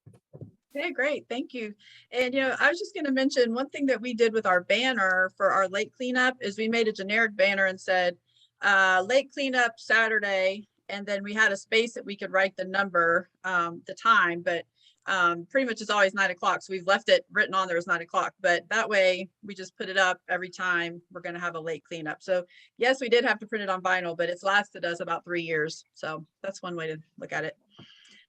Okay, great. Thank you. And, I was just going to mention one thing that we did with our banner for our lake cleanup is we made a generic banner and said, lake cleanup Saturday. And then we had a space that we could write the number, the time, but pretty much it's always 9 o'clock. So we've left it written on there as 9 o'clock, but that way we just put it up every time we're going to have a lake cleanup. So yes, we did have to print it on vinyl, but it's lasted us about 3 years. So that's one way to look at it.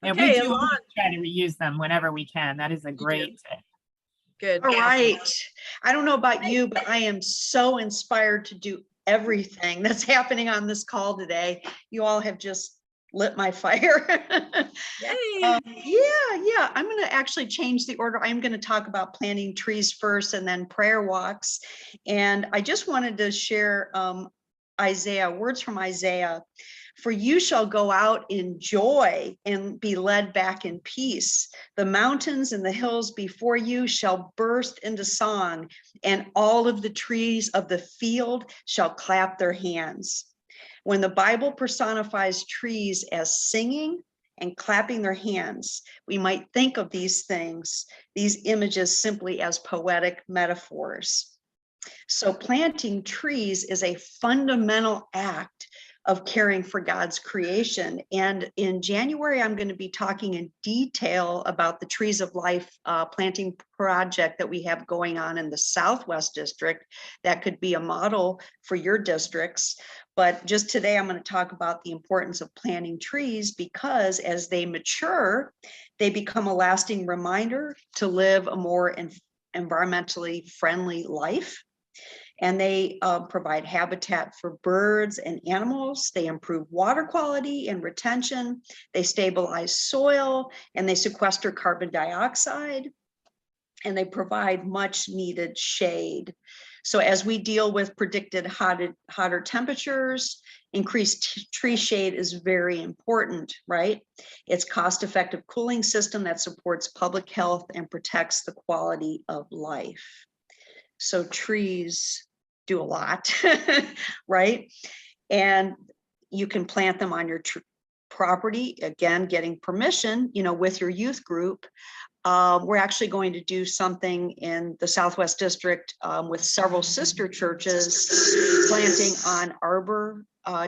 And Okay, we do Elan. try to reuse them whenever we can. That is a great tip. Good. All right. I don't know about you, but I am so inspired to do everything that's happening on this call today. You all have just lit my fire. Yay. Yeah. I'm going to actually change the order. I'm going to talk about planting trees first and then prayer walks. And I just wanted to share words from Isaiah. For you shall go out in joy and be led back in peace. The mountains and the hills before you shall burst into song, and all of the trees of the field shall clap their hands. When the Bible personifies trees as singing and clapping their hands, we might think of these things, these images, simply as poetic metaphors. So planting trees is a fundamental act of caring for God's creation. And in January, I'm going to be talking in detail about the Trees of Life planting project that we have going on in the Southwest District. That could be a model for your districts. But just today, I'm going to talk about the importance of planting trees, because as they mature, they become a lasting reminder to live a more environmentally friendly life. And they provide habitat for birds and animals. They improve water quality and retention. They stabilize soil, and they sequester carbon dioxide, and they provide much needed shade. So as we deal with predicted hotter temperatures, increased tree shade is very important, right? It's cost-effective cooling system that supports public health and protects the quality of life. So trees do a lot, right? And you can plant them on your property, again, getting permission, with your youth group. We're actually going to do something in the Southwest District with several sister churches, planting on Arbor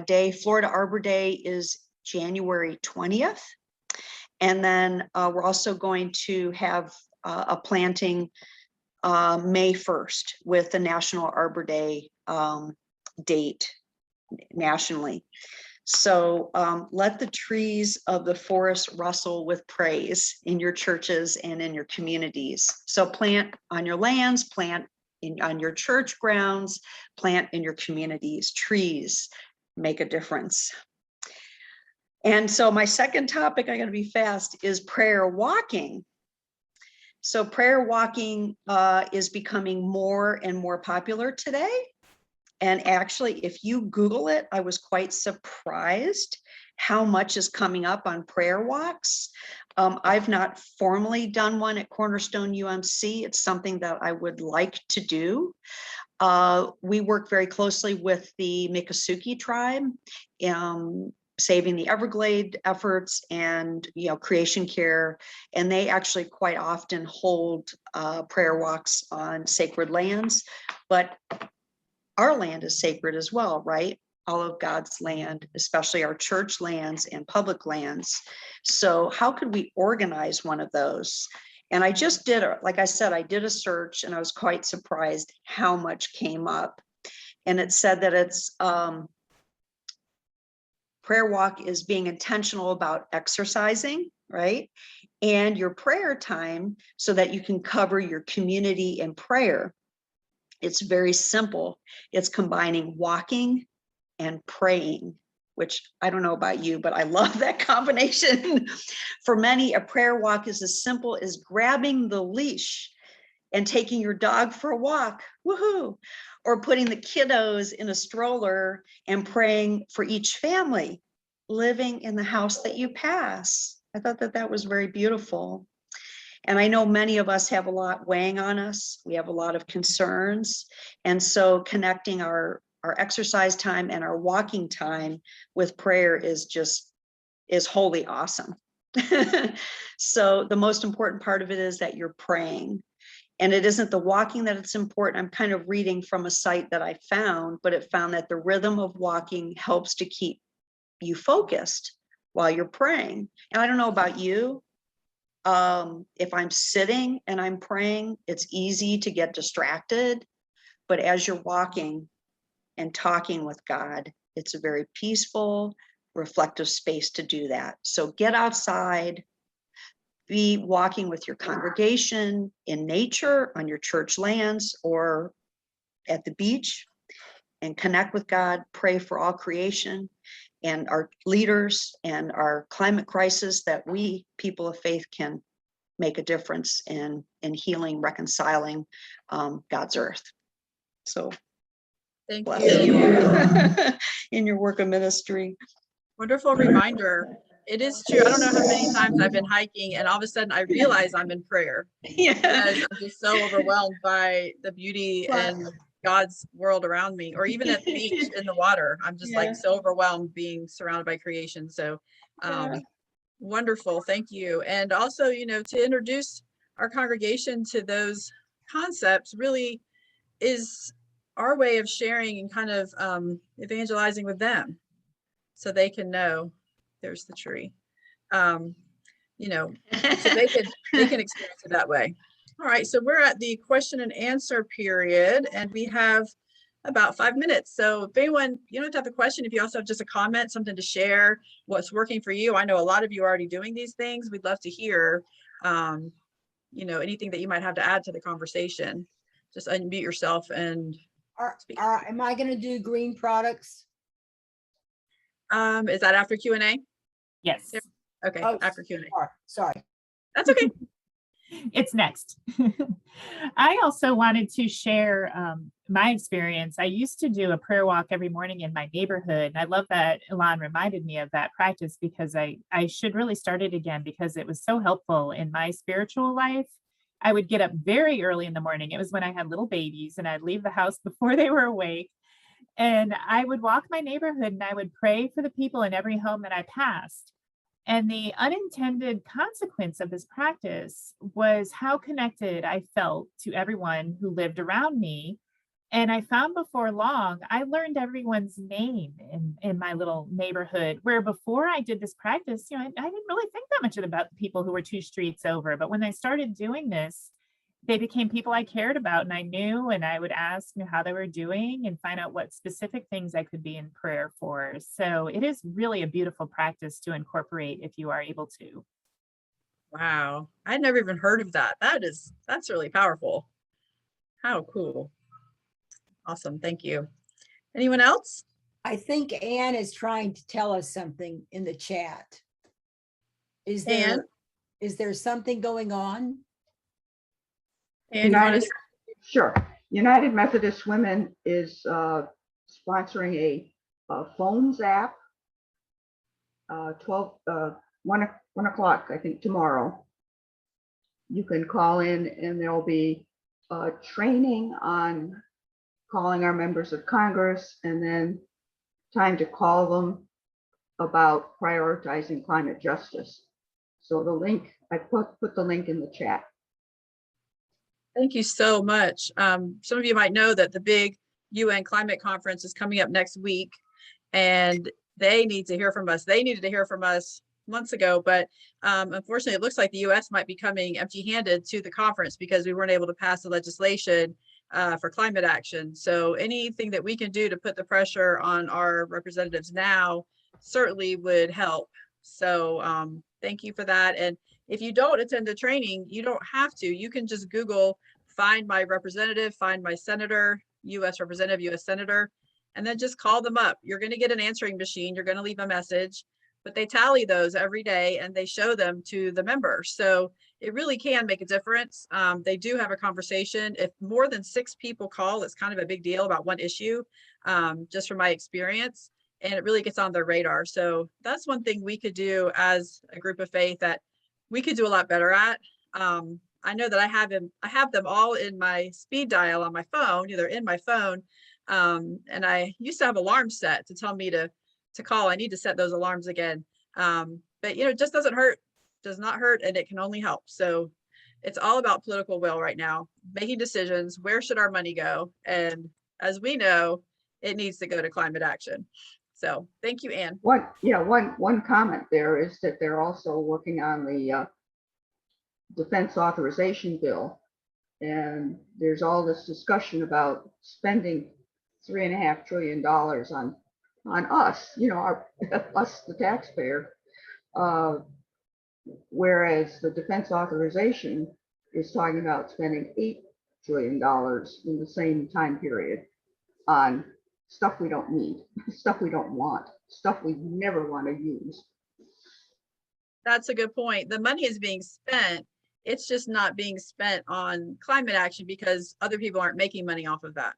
Day. Florida Arbor Day is January 20th. And then we're also going to have a planting May 1st with the National Arbor Day date nationally. So let the trees of the forest rustle with praise in your churches and in your communities. So plant on your lands, plant on your church grounds, plant in your communities. Trees make a difference. And so my second topic, I'm going to be fast, is prayer walking. So prayer walking is becoming more and more popular today. And actually, if you Google it, I was quite surprised how much is coming up on prayer walks. I've not formally done one at Cornerstone UMC. It's something that I would like to do. We work very closely with the Miccosukee tribe, Saving the Everglade efforts, and Creation Care, and they actually quite often hold prayer walks on sacred lands. But our land is sacred as well, right? All of God's land, especially our church lands and public lands. So how could we organize one of those? And I just did, like I said, I did a search, and I was quite surprised how much came up. And it said that it's prayer walk is being intentional about exercising, right? And your prayer time, so that you can cover your community in prayer. It's very simple. It's combining walking and praying, which I don't know about you, but I love that combination. For many, a prayer walk is as simple as grabbing the leash and taking your dog for a walk, woohoo, or putting the kiddos in a stroller and praying for each family living in the house that you pass. I thought that was very beautiful. And I know many of us have a lot weighing on us. We have a lot of concerns. And so connecting our exercise time and our walking time with prayer is wholly awesome. So the most important part of it is that you're praying. And it isn't the walking that it's important. I'm kind of reading from a site that I found, but it found that the rhythm of walking helps to keep you focused while you're praying. And I don't know about you. If I'm sitting and I'm praying, it's easy to get distracted. But as you're walking and talking with God, it's a very peaceful, reflective space to do that. So get outside, be walking with your congregation in nature, on your church lands, or at the beach, and connect with God, pray for all creation and our leaders and our climate crisis, that we, people of faith, can make a difference in healing, reconciling God's earth. So Thank bless you. you in your work of ministry. Wonderful reminder. It is true. I don't know how many times I've been hiking and all of a sudden I realize I'm in prayer Yeah. because I'm just so overwhelmed by the beauty and God's world around me, or even at the beach in the water. I'm just like so overwhelmed being surrounded by creation. So wonderful. Thank you. And also, you know, to introduce our congregation to those concepts really is our way of sharing and kind of evangelizing with them so they can know there's the tree. You know, so they can experience it that way. All right, so we're at the question and answer period, and we have about 5 minutes. So if anyone, you don't have to have a question, if you also have just a comment, something to share, what's working for you. I know a lot of you are already doing these things. We'd love to hear, you know, anything that you might have to add to the conversation. Just unmute yourself and speak. Am I gonna do green products? Is that after Q&A? Yes, Okay, Oh, after Q&A. Sorry. That's okay. it's next. I also wanted to share my experience. I used to do a prayer walk every morning in my neighborhood. And I love that Elon reminded me of that practice, because I should really start it again, because it was so helpful in my spiritual life. I would get up very early in the morning. It was when I had little babies, and I'd leave the house before they were awake. And I would walk my neighborhood and I would pray for the people in every home that I passed. And the unintended consequence of this practice was how connected I felt to everyone who lived around me. And I found before long, I learned everyone's name in my little neighborhood, where before I did this practice, you know, I didn't really think that much about the people who were 2 streets over. But when I started doing this, they became people I cared about and I knew, and I would ask, you know, how they were doing and find out what specific things I could be in prayer for. So it is really a beautiful practice to incorporate if you are able to. Wow, I'd never even heard of that. That's really powerful. How cool. Awesome, thank you. Anyone else? I think Anne is trying to tell us something in the chat. Is Anne? there something going on? And you want United, to, sure. United Methodist Women is sponsoring a phones app. 1 o'clock, I think, tomorrow. You can call in, and there'll be training on calling our members of Congress, and then time to call them about prioritizing climate justice. So the link, I put the link in the chat. thank you so much. Some of you might know that the big UN climate conference is coming up next week, and they need to hear from us. They needed to hear from us months ago, but unfortunately, it looks like the US might be coming empty-handed to the conference because we weren't able to pass the legislation for climate action. So anything that we can do to put the pressure on our representatives now certainly would help. So thank you for that. And if you don't attend the training, you don't have to. You can just Google, find my representative, find my senator, US representative, US senator, and then just call them up. You're going to get an answering machine. You're going to leave a message, but they tally those every day and they show them to the members. So it really can make a difference. They do have a conversation. If more than 6 people call, it's kind of a big deal about one issue, just from my experience, and it really gets on their radar. So that's one thing we could do as a group of faith that we could do a lot better at. I know that I have them all in my speed dial on my phone, either in my phone. And I used to have alarms set to tell me to call. I need to set those alarms again. But it just does not hurt, and it can only help. So it's all about political will right now, making decisions. Where should our money go? And as we know, it needs to go to climate action. So thank you, Ann. One comment there is that they're also working on the defense authorization bill. And there's all this discussion about spending $3.5 trillion on us, us, the taxpayer. Whereas the defense authorization is talking about spending $8 trillion in the same time period on stuff we don't need, stuff we don't want, stuff we never want to use. That's a good point. The money is being spent. It's just not being spent on climate action because other people aren't making money off of that.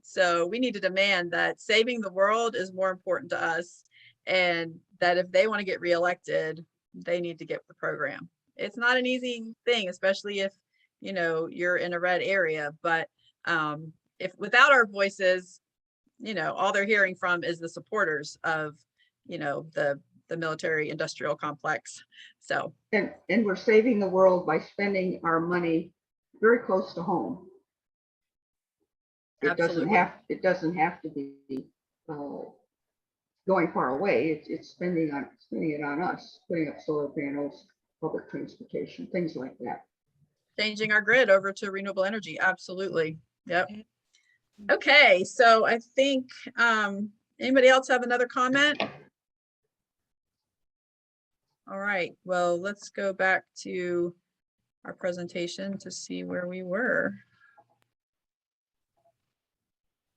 So we need to demand that saving the world is more important to us, and that if they want to get reelected, they need to get the program. It's not an easy thing, especially if you're in a red area. But if without our voices, all they're hearing from is the supporters of the military industrial complex. So and we're saving the world by spending our money very close to home. It doesn't have to be going far away. It's spending it on us, putting up solar panels, public transportation, things like that. Changing our grid over to renewable energy. Absolutely. Yep. Okay, so I think anybody else have another comment? All right, well, let's go back to our presentation to see where we were.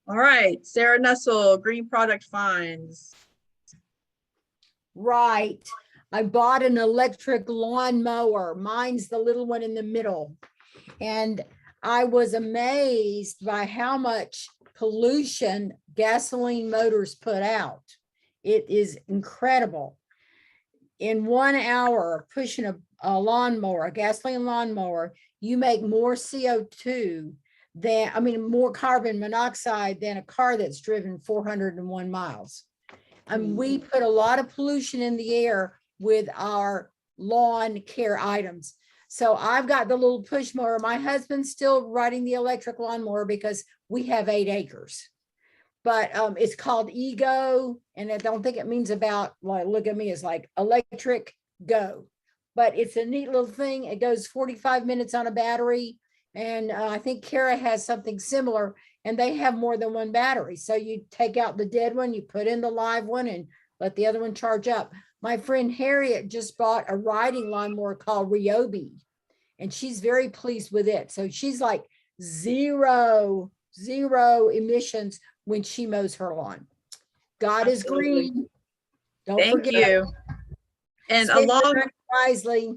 All right, Sarah Nussel, Green Product Finds. Right. I bought an electric lawn mower. Mine's the little one in the middle. And I was amazed by how much pollution gasoline motors put out. It is incredible. In 1 hour of pushing a lawnmower, a gasoline lawnmower, you make more CO2 more carbon monoxide than a car that's driven 401 miles. And we put a lot of pollution in the air with our lawn care items. So I've got the little push mower. My husband's still riding the electric lawnmower because we have 8 acres. But it's called Ego, and I don't think it means about, like, look at me, it's like electric go. But it's a neat little thing. It goes 45 minutes on a battery. And I think Kara has something similar, and they have more than one battery. So you take out the dead one, you put in the live one, and let the other one charge up. My friend Harriet just bought a riding lawnmower called Ryobi, and she's very pleased with it. So she's like zero emissions when she mows her lawn. God is green. Don't forget. Thank you. And Spend along your money wisely.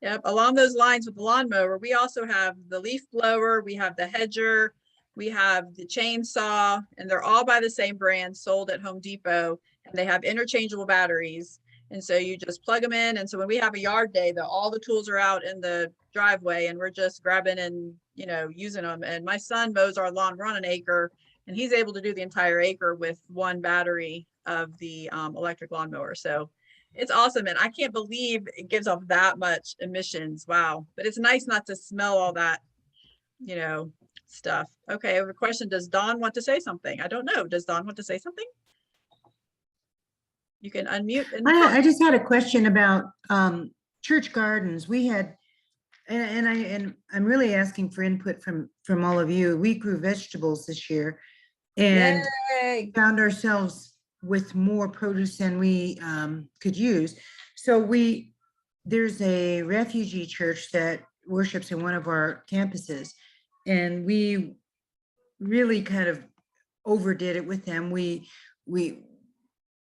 Yep, along those lines with the lawnmower, we also have the leaf blower, we have the hedger, we have the chainsaw, and they're all by the same brand, sold at Home Depot, and they have interchangeable batteries. And so you just plug them in. And so when we have a yard day, all the tools are out in the driveway, and we're just grabbing and using them. And my son mows our lawn. We're on an acre, and he's able to do the entire acre with one battery of the electric lawnmower. So it's awesome. And I can't believe it gives off that much emissions. Wow. But it's nice not to smell all that, stuff. Okay, I have a question. Does Dawn want to say something? I don't know. Does Dawn want to say something? You can unmute. I just had a question about church gardens. We had, and I'm really asking for input from all of you. We grew vegetables this year and found ourselves with more produce than we could use. So there's a refugee church that worships in one of our campuses, and we really kind of overdid it with them. We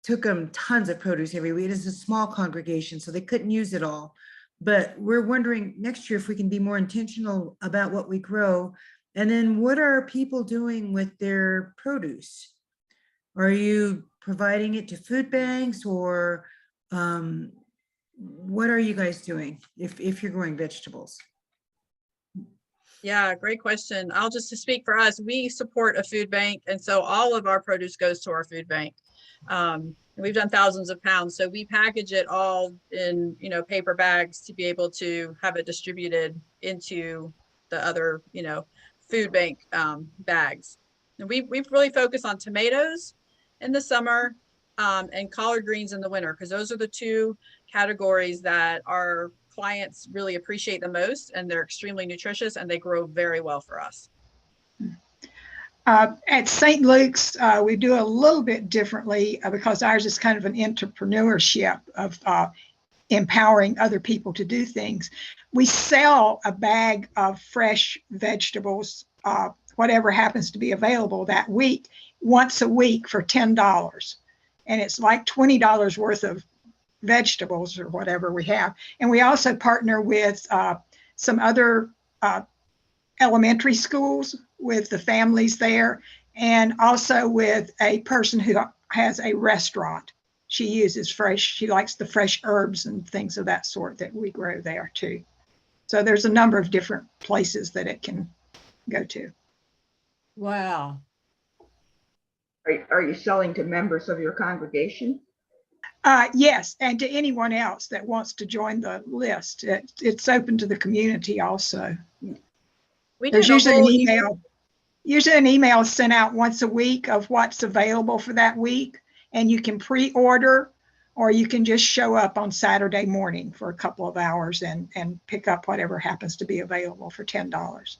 took them tons of produce every week. It is a small congregation, so they couldn't use it all. But we're wondering next year if we can be more intentional about what we grow. And then what are people doing with their produce? Are you providing it to food banks, or what are you guys doing if you're growing vegetables? Yeah, great question. I'll just to speak for us, we support a food bank. And so all of our produce goes to our food bank. And we've done thousands of pounds. So we package it all in, paper bags to be able to have it distributed into the other, food bank bags. And we've really focused on tomatoes in the summer and collard greens in the winter, because those are the two categories that our clients really appreciate the most, and they're extremely nutritious and they grow very well for us. At St. Luke's, we do a little bit differently because ours is kind of an entrepreneurship of empowering other people to do things. We sell a bag of fresh vegetables, whatever happens to be available that week, once a week for $10. And it's like $20 worth of vegetables or whatever we have. And we also partner with some other elementary schools with the families there, and also with a person who has a restaurant. She uses she likes the fresh herbs and things of that sort that we grow there too. So there's a number of different places that it can go to. Wow. Are you selling to members of your congregation? Yes, and to anyone else that wants to join the list. It's open to the community also. There's usually an email sent out once a week of what's available for that week, and you can pre-order, or you can just show up on Saturday morning for a couple of hours and pick up whatever happens to be available for $10.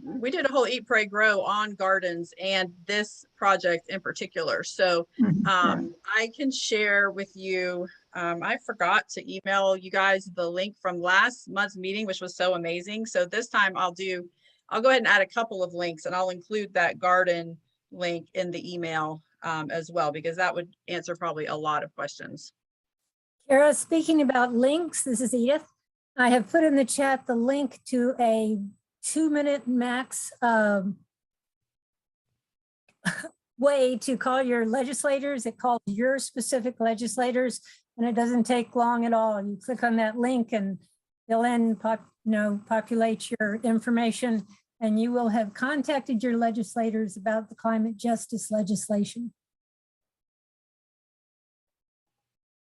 We did a whole Eat, Pray, Grow on gardens and this project in particular. So I can share with you, I forgot to email you guys the link from last month's meeting, which was so amazing. So this time I'll go ahead and add a couple of links, and I'll include that garden link in the email as well, because that would answer probably a lot of questions. Kara, speaking about links, this is Edith. I have put in the chat the link to a 2-minute max way to call your legislators. It calls your specific legislators, and it doesn't take long at all. You click on that link and they'll then populate your information, and you will have contacted your legislators about the climate justice legislation.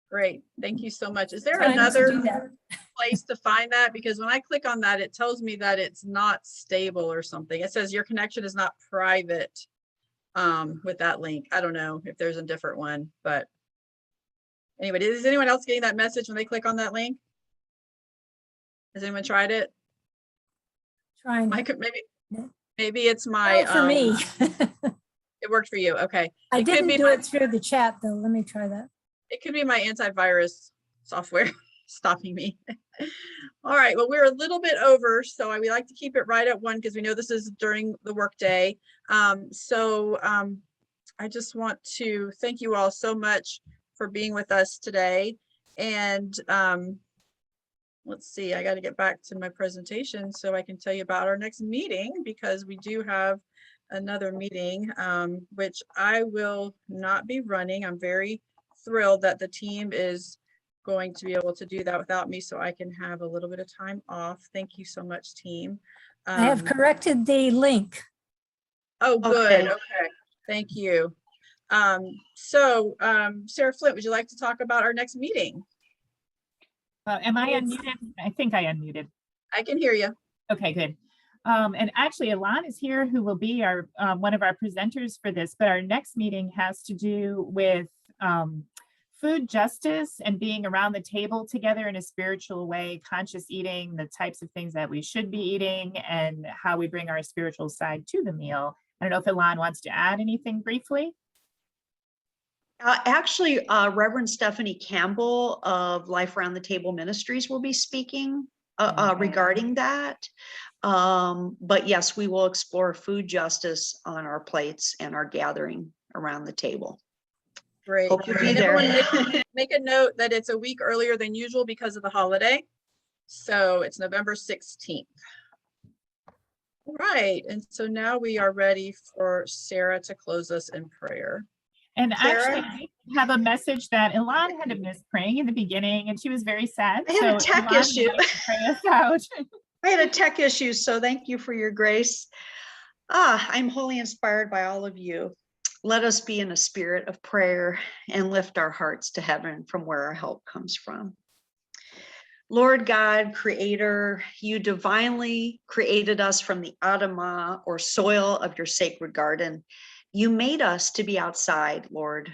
Great, thank you so much. Is there another place to find that? Because when I click on that, it tells me that it's not stable or something. It says your connection is not private with that link. I don't know if there's a different one, but anyway, is anyone else getting that message when they click on that link? Has anyone tried it? Trying. Maybe it's my for me. It worked for you. Okay. I didn't do it through the chat though. Let me try that. It could be my antivirus software stopping me. All right, well, we're a little bit over, so we like to keep it right at 1 because we know this is during the workday. I just want to thank you all so much for being with us today. And let's see, I got to get back to my presentation so I can tell you about our next meeting, because we do have another meeting, which I will not be running. I'm very thrilled that the team is going to be able to do that without me, so I can have a little bit of time off. Thank you so much, team. I have corrected the link. Oh, good. Okay. Thank you. Sarah Flint, would you like to talk about our next meeting? Am I unmuted? I think I unmuted. I can hear you. Okay, good. And actually, Alon is here, who will be our one of our presenters for this, but our next meeting has to do with food justice and being around the table together in a spiritual way, conscious eating, the types of things that we should be eating, and how we bring our spiritual side to the meal. I don't know if Alon wants to add anything briefly. Actually, Reverend Stephanie Campbell of Life Around the Table Ministries will be speaking regarding that. But yes, we will explore food justice on our plates and our gathering around the table. Great. Hope you'll be there. Make a note that it's a week earlier than usual because of the holiday. So it's November 16th. All right. And so now we are ready for Sarah to close us in prayer. And Sarah? actually, have a message that Ilan had missed praying in the beginning, and she was very sad. I had a So, tech Ilan, would issue. you like to pray us out? I had a tech issue, so thank you for your grace. I'm wholly inspired by all of you. Let us be in a spirit of prayer and lift our hearts to heaven from where our help comes from. Lord God, creator, you divinely created us from the Adamah or soil of your sacred garden. You made us to be outside, Lord.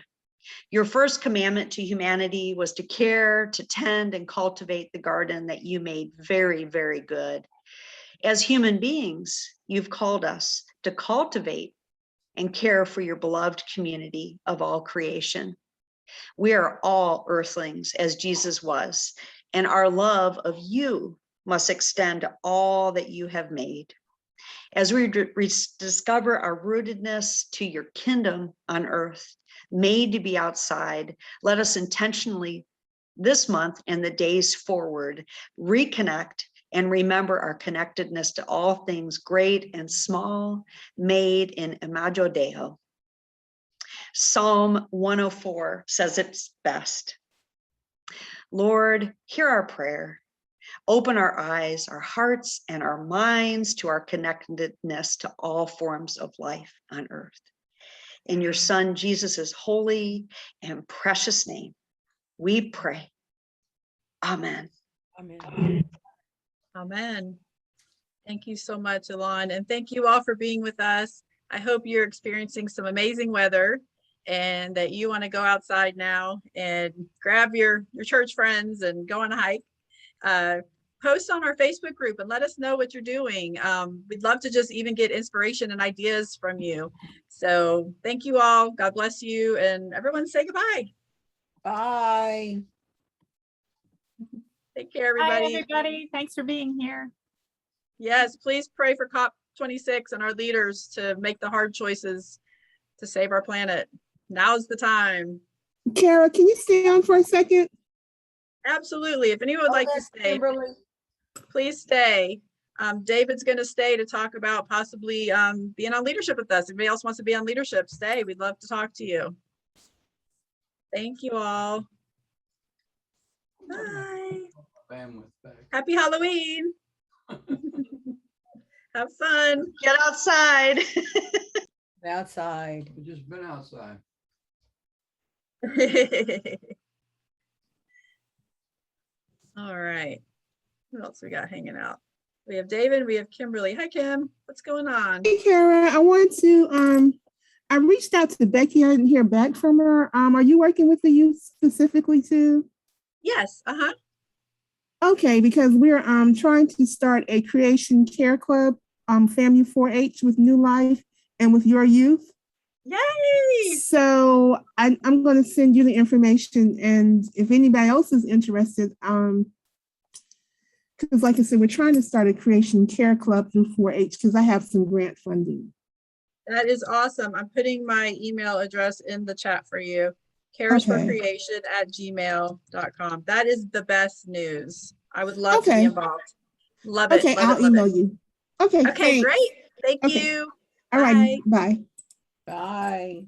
Your first commandment to humanity was to care, to tend, and cultivate the garden that you made very, very good. As human beings, you've called us to cultivate and care for your beloved community of all creation. We are all earthlings, as Jesus was, and our love of you must extend to all that you have made. As we discover our rootedness to your kingdom on earth, made to be outside, let us intentionally this month and the days forward reconnect and remember our connectedness to all things great and small, made in Imago Dei. Psalm 104 says it's best. Lord, hear our prayer. Open our eyes, our hearts, and our minds to our connectedness to all forms of life on earth. In your Son, Jesus' holy and precious name, we pray. Amen. Amen. Amen. Thank you so much, Ilan. And thank you all for being with us. I hope you're experiencing some amazing weather and that you want to go outside now and grab your church friends and go on a hike. Post on our Facebook group and let us know what you're doing. We'd love to just even get inspiration and ideas from you. So thank you all. God bless you. And everyone say goodbye. Bye. Take care, Hi, everybody. everybody. Thanks for being here. Yes, please pray for COP26 and our leaders to make the hard choices to save our planet. Now's the time. Kara, can you stay on for a second? Absolutely. If anyone would like to stay, Kimberly. please stay. David's going to stay to talk about possibly being on leadership with us. If anybody else wants to be on leadership, stay. We'd love to talk to you. Thank you all. Bye. Happy Halloween. Have fun. Get outside. Outside. We've just been outside. All right. Who else we got hanging out? We have David, we have Kimberly. Hi, Kim. What's going on? Hey, Kara, I wanted to, I reached out to Becky. I didn't hear back from her. Are you working with the youth specifically too? Yes. Uh-huh. Okay, because we're trying to start a creation care club, Family 4-H with New Life and with your youth. Yay! So I'm going to send you the information, and if anybody else is interested, because like I said, we're trying to start a creation care club through 4-H because I have some grant funding. That is awesome. I'm putting my email address in the chat for you. caresforcreation@gmail.com. That is the best news. I would love to be involved. Love it. Okay, love I'll it, email it. you. Okay, Okay, thanks. great. Thank Okay. you. All right, bye. Bye.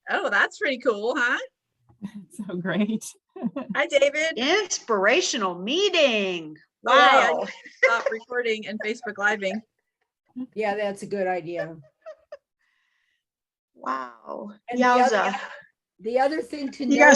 Oh, that's pretty cool, huh? So great. Hi, David. Inspirational meeting. Oh, hey, I Wow. need to stop recording and Facebook Living. Yeah, that's a good idea. Wow. And Yowza. the other thing to You know guys